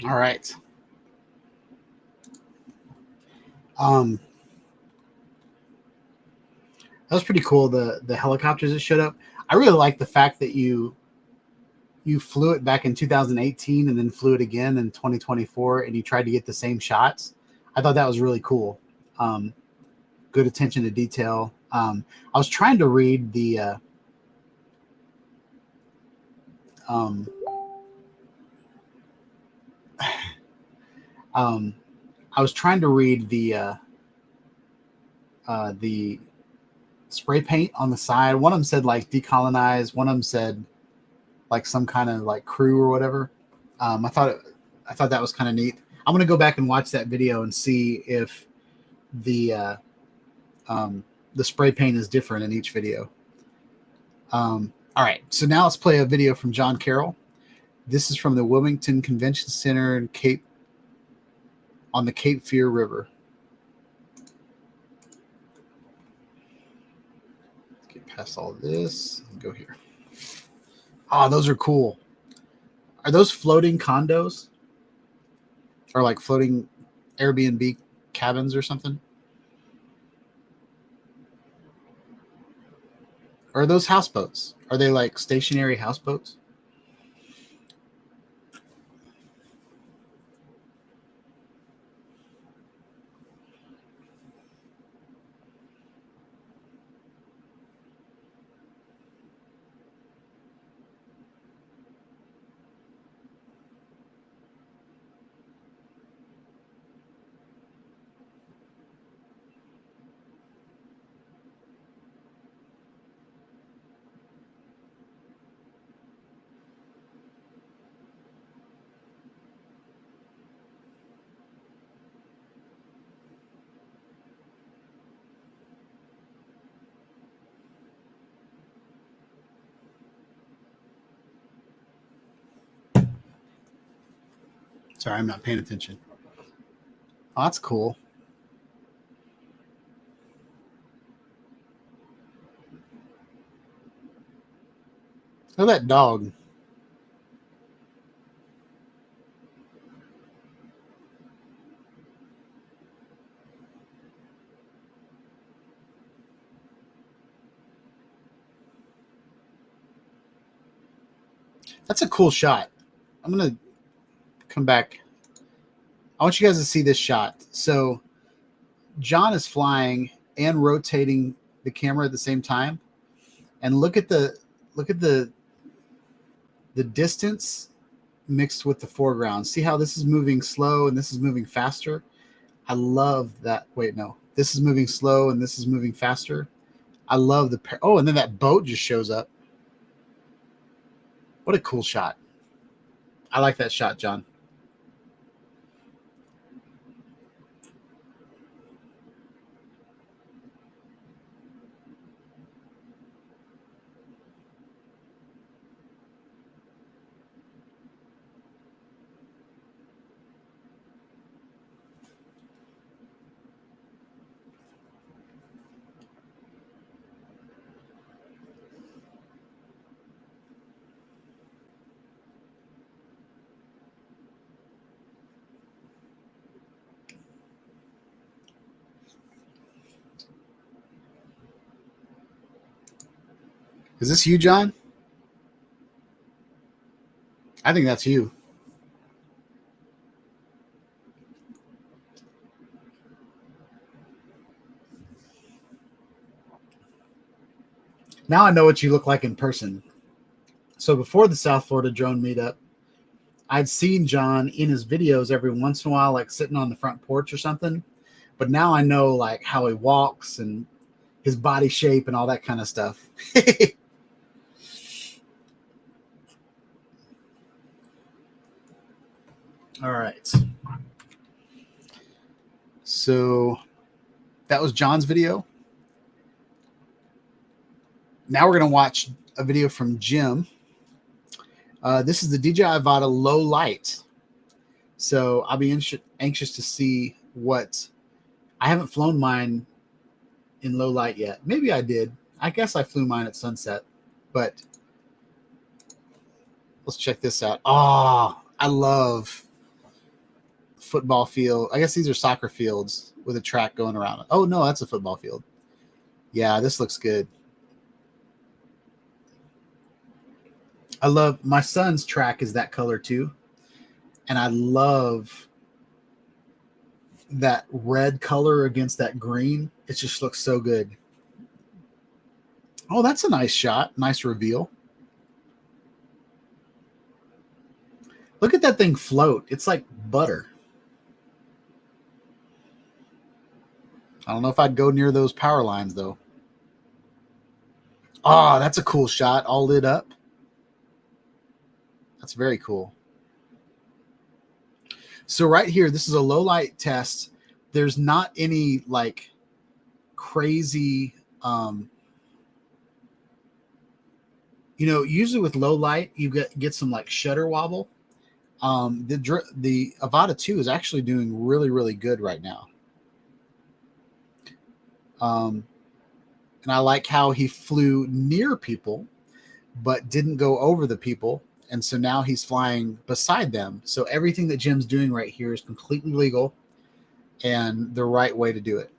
All right. That was pretty cool. The helicopters that showed up. I really like the fact that you flew it back in 2018 and then flew it again in 2024, and you tried to get the same shots. I thought that was really cool. Good attention to detail. I was trying to read the I was trying to read the spray paint on the side. One of them said like decolonize. One of them said like some kind of like crew or whatever. I thought that was kind of neat. I'm gonna go back and watch that video and see if the spray paint is different in each video. All right, so now let's play a video from John Carroll. This is from the Wilmington Convention Center in on the Cape Fear River. Let's get past all this and go here. Oh, those are cool. Are those floating condos? Or like floating Airbnb cabins or something? Or are those houseboats? Are they like stationary houseboats? Sorry, I'm not paying attention. Oh, that's cool. Look at that dog. That's a cool shot. I'm going to come back. I want you guys to see this shot. So John is flying and rotating the camera at the same time, and look at the distance mixed with the foreground. See how this is moving slow and this is moving faster? I love that. Wait, no, this is moving slow and this is moving faster. I love the oh, and then that boat just shows up. What a cool shot. I like that shot, John. Is this you, John? I think that's you. Now I know what you look like in person. So before the South Florida drone meetup, I'd seen John in his videos every once in a while, like sitting on the front porch or something. But now I know like how he walks and his body shape and all that kind of stuff. All right. So that was John's video. Now we're going to watch a video from Jim. This is the DJI Avata low light. So I'll be anxious to see what. I haven't flown mine in low light yet. Maybe I did. I guess I flew mine at sunset. But let's check this out. Oh, I love football field. I guess these are soccer fields with a track going around it. Oh, no, that's a football field. Yeah, this looks good. I love my son's track is that color too. And I love that red color against that green. It just looks so good. Oh, that's a nice shot. Nice reveal. Look at that thing float. It's like butter. I don't know if I'd go near those power lines though. Oh, that's a cool shot. All lit up. That's very cool. So right here, this is a low light test. There's not any like crazy, usually with low light, you get some like shutter wobble. The Avata 2 is actually doing really, really good right now. And I like how he flew near people, but didn't go over the people. And so now he's flying beside them. So everything that Jim's doing right here is completely legal and the right way to do it.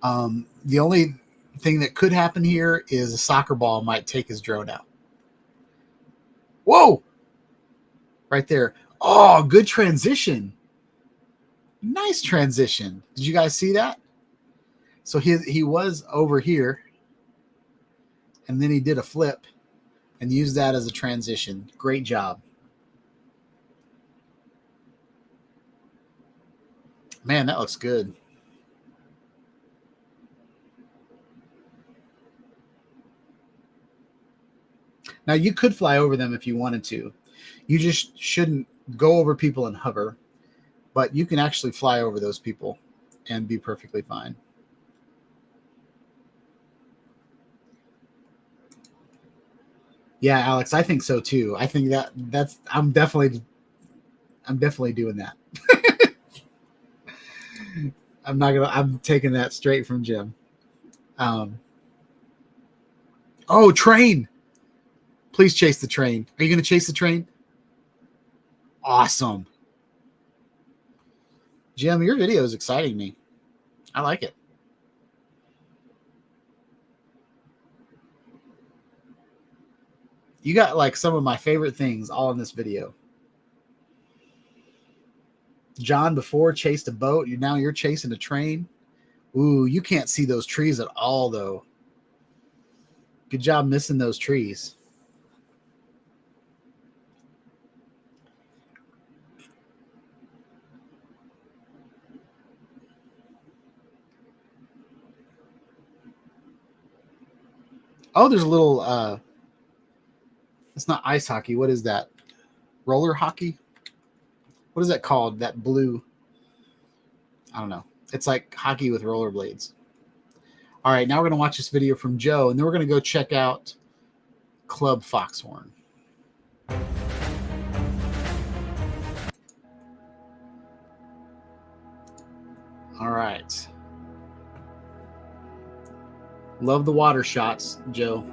The only thing that could happen here is a soccer ball might take his drone out. Whoa! Right there. Oh, good transition. Nice transition. Did you guys see that? So he was over here, and then he did a flip and used that as a transition. Great job. Man, that looks good. Now, you could fly over them if you wanted to. You just shouldn't go over people and hover, but you can actually fly over those people and be perfectly fine. Yeah, Alex, I think so too. I think I'm definitely doing that. I'm taking that straight from Jim. Oh, train. Please chase the train. Are you going to chase the train? Awesome. Jim, your video is exciting me. I like it. You got like some of my favorite things all in this video. John before chased a boat. Now you're chasing a train Ooh, you can't see those trees at all, though. Good job missing those trees. Oh, there's a little, it's not ice hockey. What is that? Roller hockey? What is that called? That blue, I don't know. It's like hockey with rollerblades. All right, now we're going to watch this video from Joe, and then we're going to go check out Club Foxhorn. All right. Love the water shots, Joe.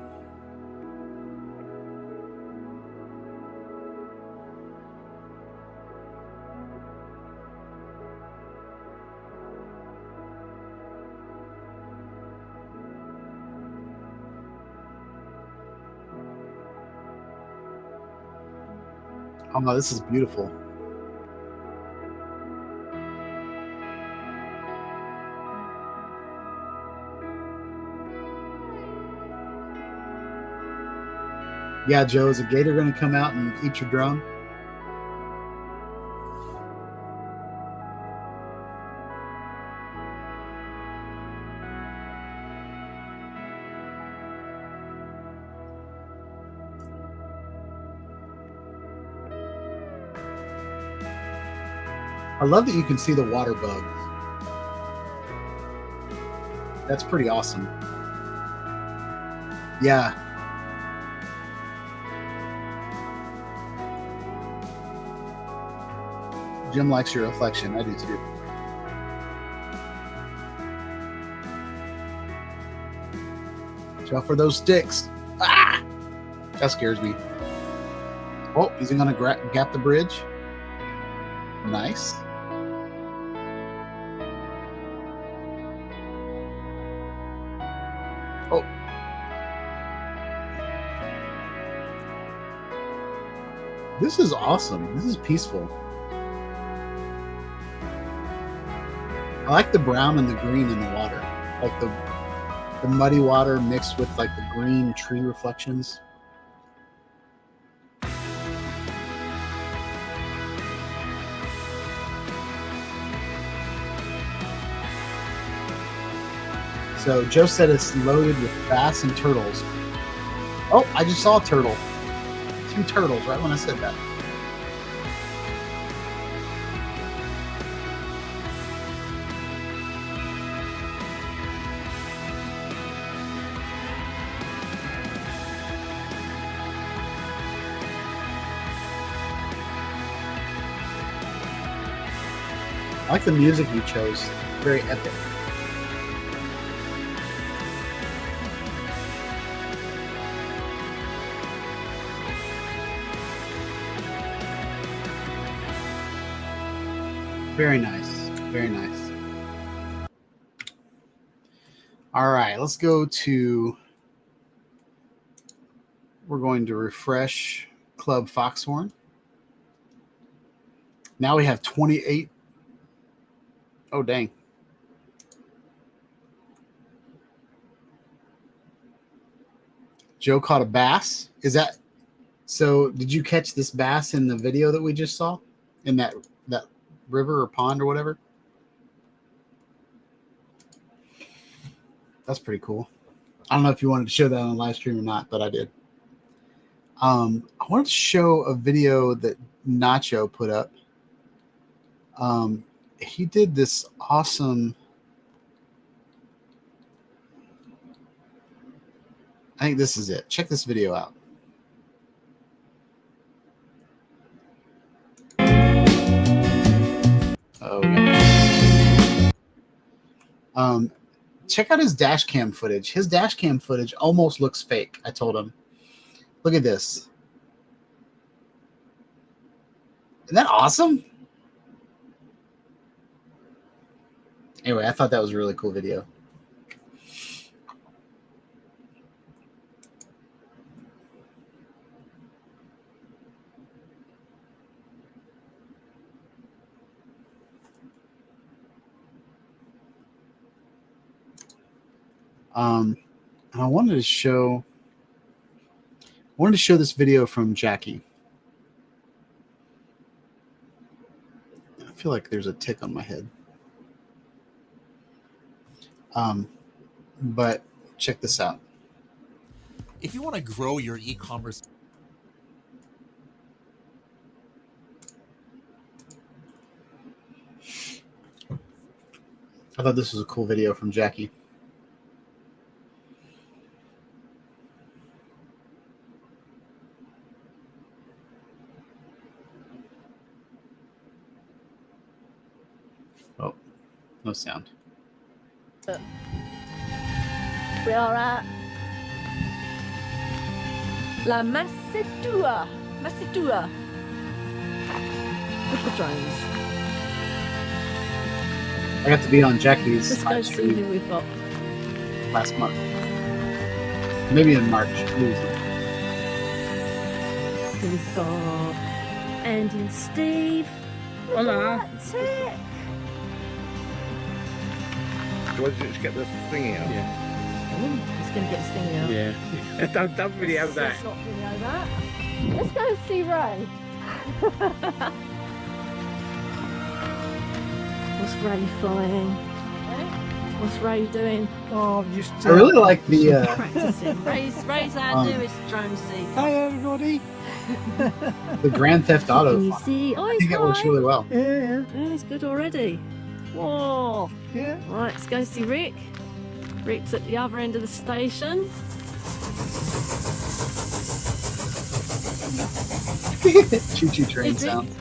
Oh, no, this is beautiful. Yeah, Joe, is a gator going to come out and eat your drone? I love that you can see the water bugs. That's pretty awesome. Yeah. Jim likes your reflection. I do too. Watch out for those sticks. Ah! That scares me. Oh, is he going to gap the bridge? Nice. Oh. This is awesome. This is peaceful. I like the brown and the green in the water. Like the muddy water mixed with like the green tree reflections. So Joe said it's loaded with bass and turtles. Oh, I just saw a turtle. 2 turtles right when I said that. I like the music you chose. Very epic. Very nice. Very nice. All right, let's go to, we're going to refresh Club Foxhorn. Now we have 28. Oh, dang. Joe caught a bass. Is that, so did you catch this bass in the video that we just saw? In that river or pond or whatever? That's pretty cool. I don't know if you wanted to show that on the live stream or not, but I did. I wanted to show a video that Nacho put up. He did this awesome, I think this is it. Check this video out. Oh, yeah. Check out his dash cam footage. His dash cam footage almost looks fake. I told him, look at this. Isn't that awesome? Anyway, I thought that was a really cool video. And I wanted to show this video from Jackie. I feel like there's a tick on my head. But check this out. If you want to grow your e-commerce, I thought this was a cool video from Jackie. Oh, no sound. We are at La Macedua. Macedua. With the drones. I got to be on Jackie's Let's go live see stream who we've got. last month. Maybe in March. We've got Andy and Steve. Hola. That's it. Do you want to just get the thingy out? Ooh, he's going to get his thing out. Yeah. don't video that. Let's not video that. Let's go and see Ray. What's Ray flying? What's Ray doing? Oh, I'm just. I really like the. Practicing. Ray's our newest drone seeker. Hi, everybody. The Grand Theft Auto. Can you fun. see? Oh, I he's think it works flying. really well. Yeah. Oh, he's good already. Whoa. Yeah. Right, let's go see Rick. Rick's at the other end of the station. Choo-choo train Is it? sounds.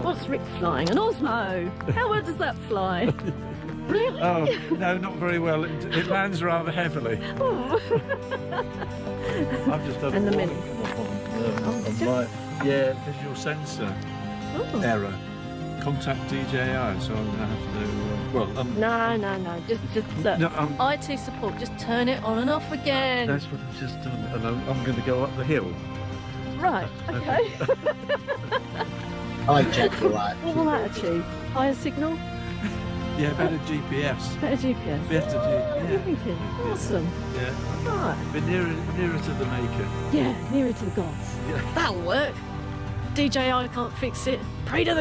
What's Rick flying? An Osmo. How well does that fly? Really? Oh, no, not very well. It lands rather heavily. Oh. I've just had And a the warning minute. come up Oh, did you? on my visual sensor Oh. error. Contact DJI, so I'm going to have to do... No. Just look. no, IT support. Just turn it on and off again. that's what I've just done, and I'm going to go up the hill. Right. Okay. I like Jackie a lot. What will that achieve? Higher signal? Yeah, better GPS. Better GPS? Better Oh, G- you're thinking. Awesome. Yeah, Right. but nearer to the maker. Yeah, nearer to the gods. Yeah. That'll work. DJI can't fix it. Pray to the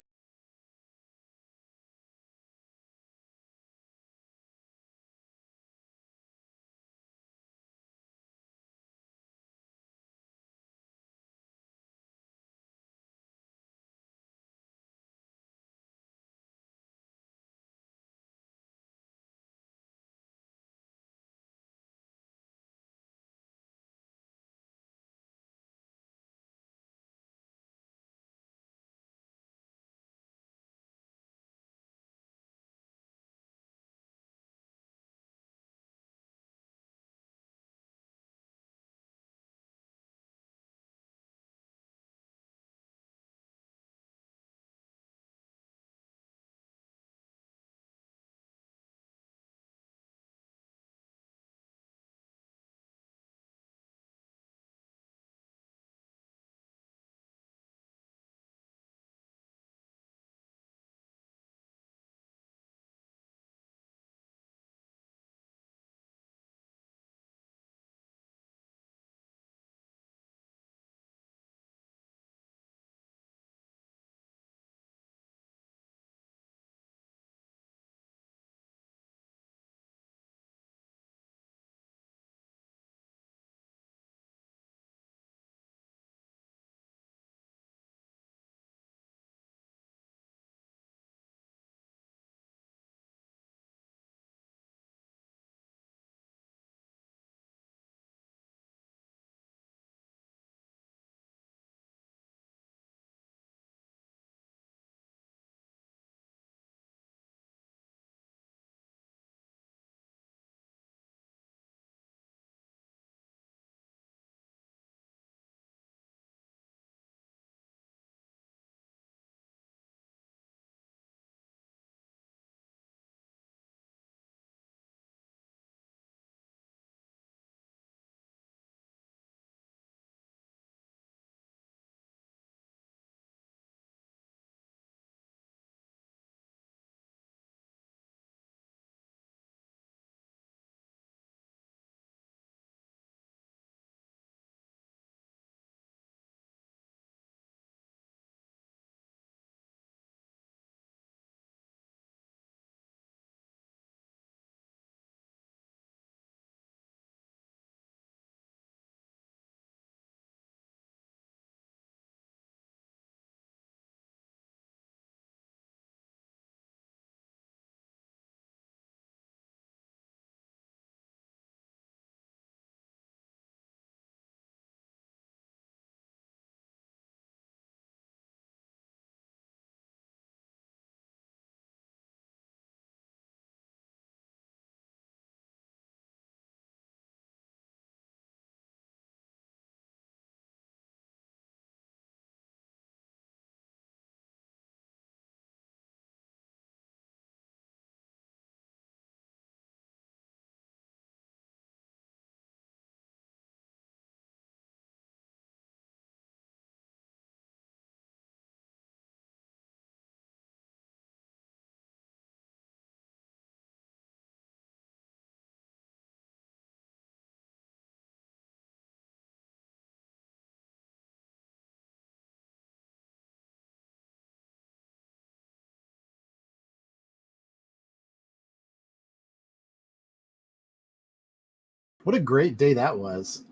What a great day that was,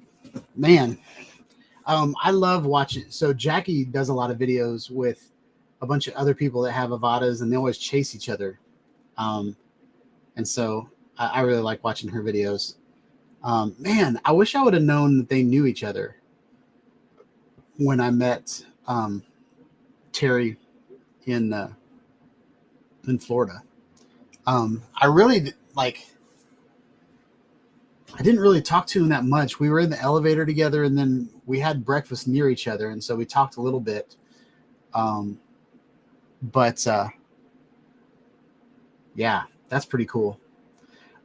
man. I love watching. So Jackie does a lot of videos with a bunch of other people that have Avadas, and they always chase each other. And so I really like watching her videos. Man, I wish I would have known that they knew each other when I met Terry in Florida. I really like. I didn't really talk to him that much. We were in the elevator together, and then we had breakfast near each other, and so we talked a little bit. But yeah, that's pretty cool.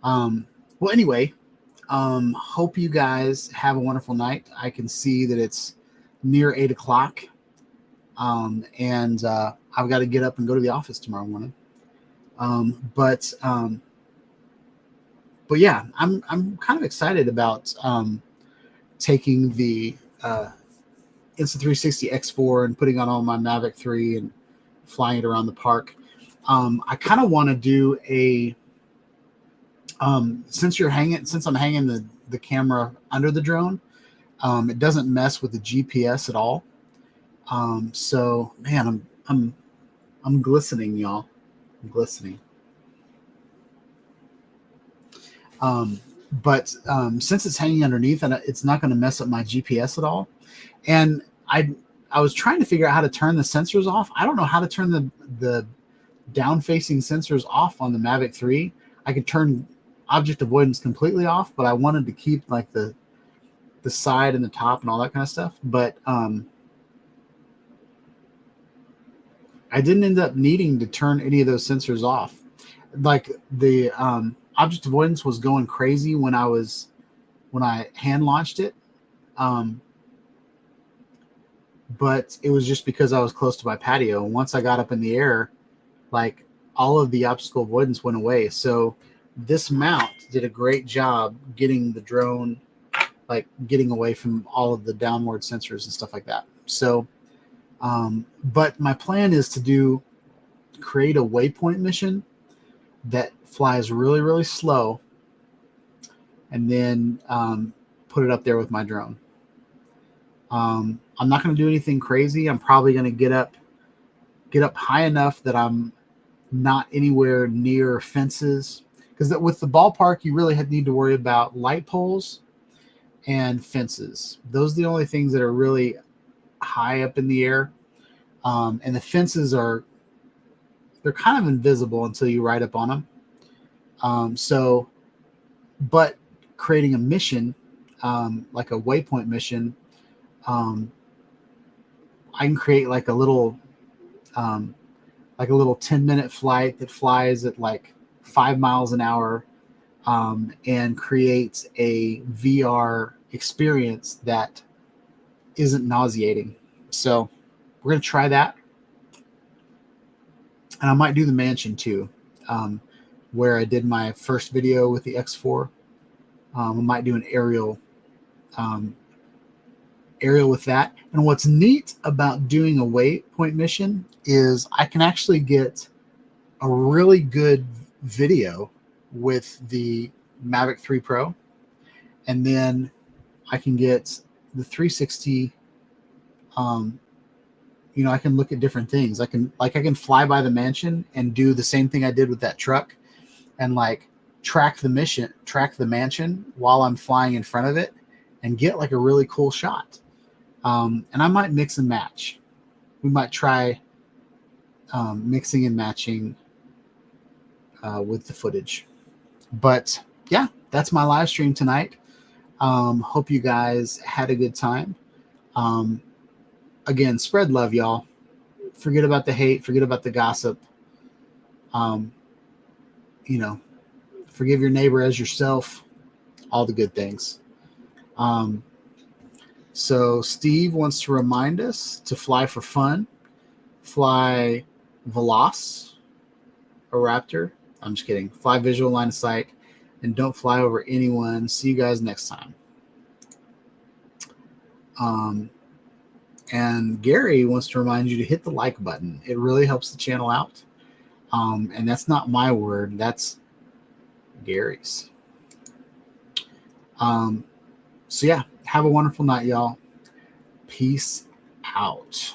Well, anyway, hope you guys have a wonderful night. I can see that it's near 8 o'clock, and I've got to get up and go to the office tomorrow morning. But yeah, I'm kind of excited about taking the Insta360 X4 and putting on all my Mavic 3 and flying it around the park. I kind of want to do a since I'm hanging the camera under the drone, it doesn't mess with the GPS at all. So man, I'm glistening, y'all. I'm glistening. But since it's hanging underneath, and it's not going to mess up my GPS at all. And I was trying to figure out how to turn the sensors off. I don't know how to turn the down-facing sensors off on the Mavic 3. I could turn object avoidance completely off, but I wanted to keep like the side and the top and all that kind of stuff. But I didn't end up needing to turn any of those sensors off. Like the object avoidance was going crazy when I hand launched it. But it was just because I was close to my patio. And once I got up in the air, like all of the obstacle avoidance went away. So this mount did a great job getting the drone, like getting away from all of the downward sensors and stuff like that. So, but my plan is to create a waypoint mission that flies really, really slow, and then put it up there with my drone. I'm not going to do anything crazy. I'm probably going to get up high enough that I'm not anywhere near fences, because with the ballpark, you really need to worry about light poles and fences. Those are the only things that are really high up in the air. And the fences they're kind of invisible until you ride up on them. But creating a mission, like a waypoint mission, I can create like a little 10-minute flight that flies at like 5 miles an hour, and creates a VR experience that isn't nauseating. So we're going to try that. And I might do the mansion too, where I did my first video with the X4. I might do an aerial with that. And what's neat about doing a waypoint mission is I can actually get a really good video with the Mavic 3 Pro, and then I can get the 360. I can look at different things. I can fly by the mansion and do the same thing I did with that truck, and like track the mansion while I'm flying in front of it, and get like a really cool shot. And I might mix and match. We might try mixing and matching with the footage. But yeah, that's my live stream tonight. Hope you guys had a good time. Again, spread love, y'all. Forget about the hate. Forget about the gossip. Forgive your neighbor as yourself. All the good things. So Steve wants to remind us to fly for fun. Fly Veloc, a Raptor. I'm just kidding. Fly visual line of sight. And don't fly over anyone. See you guys next time. And Gary wants to remind you to hit the like button. It really helps the channel out. And that's not my word. That's Gary's. So yeah, have a wonderful night, y'all. Peace out.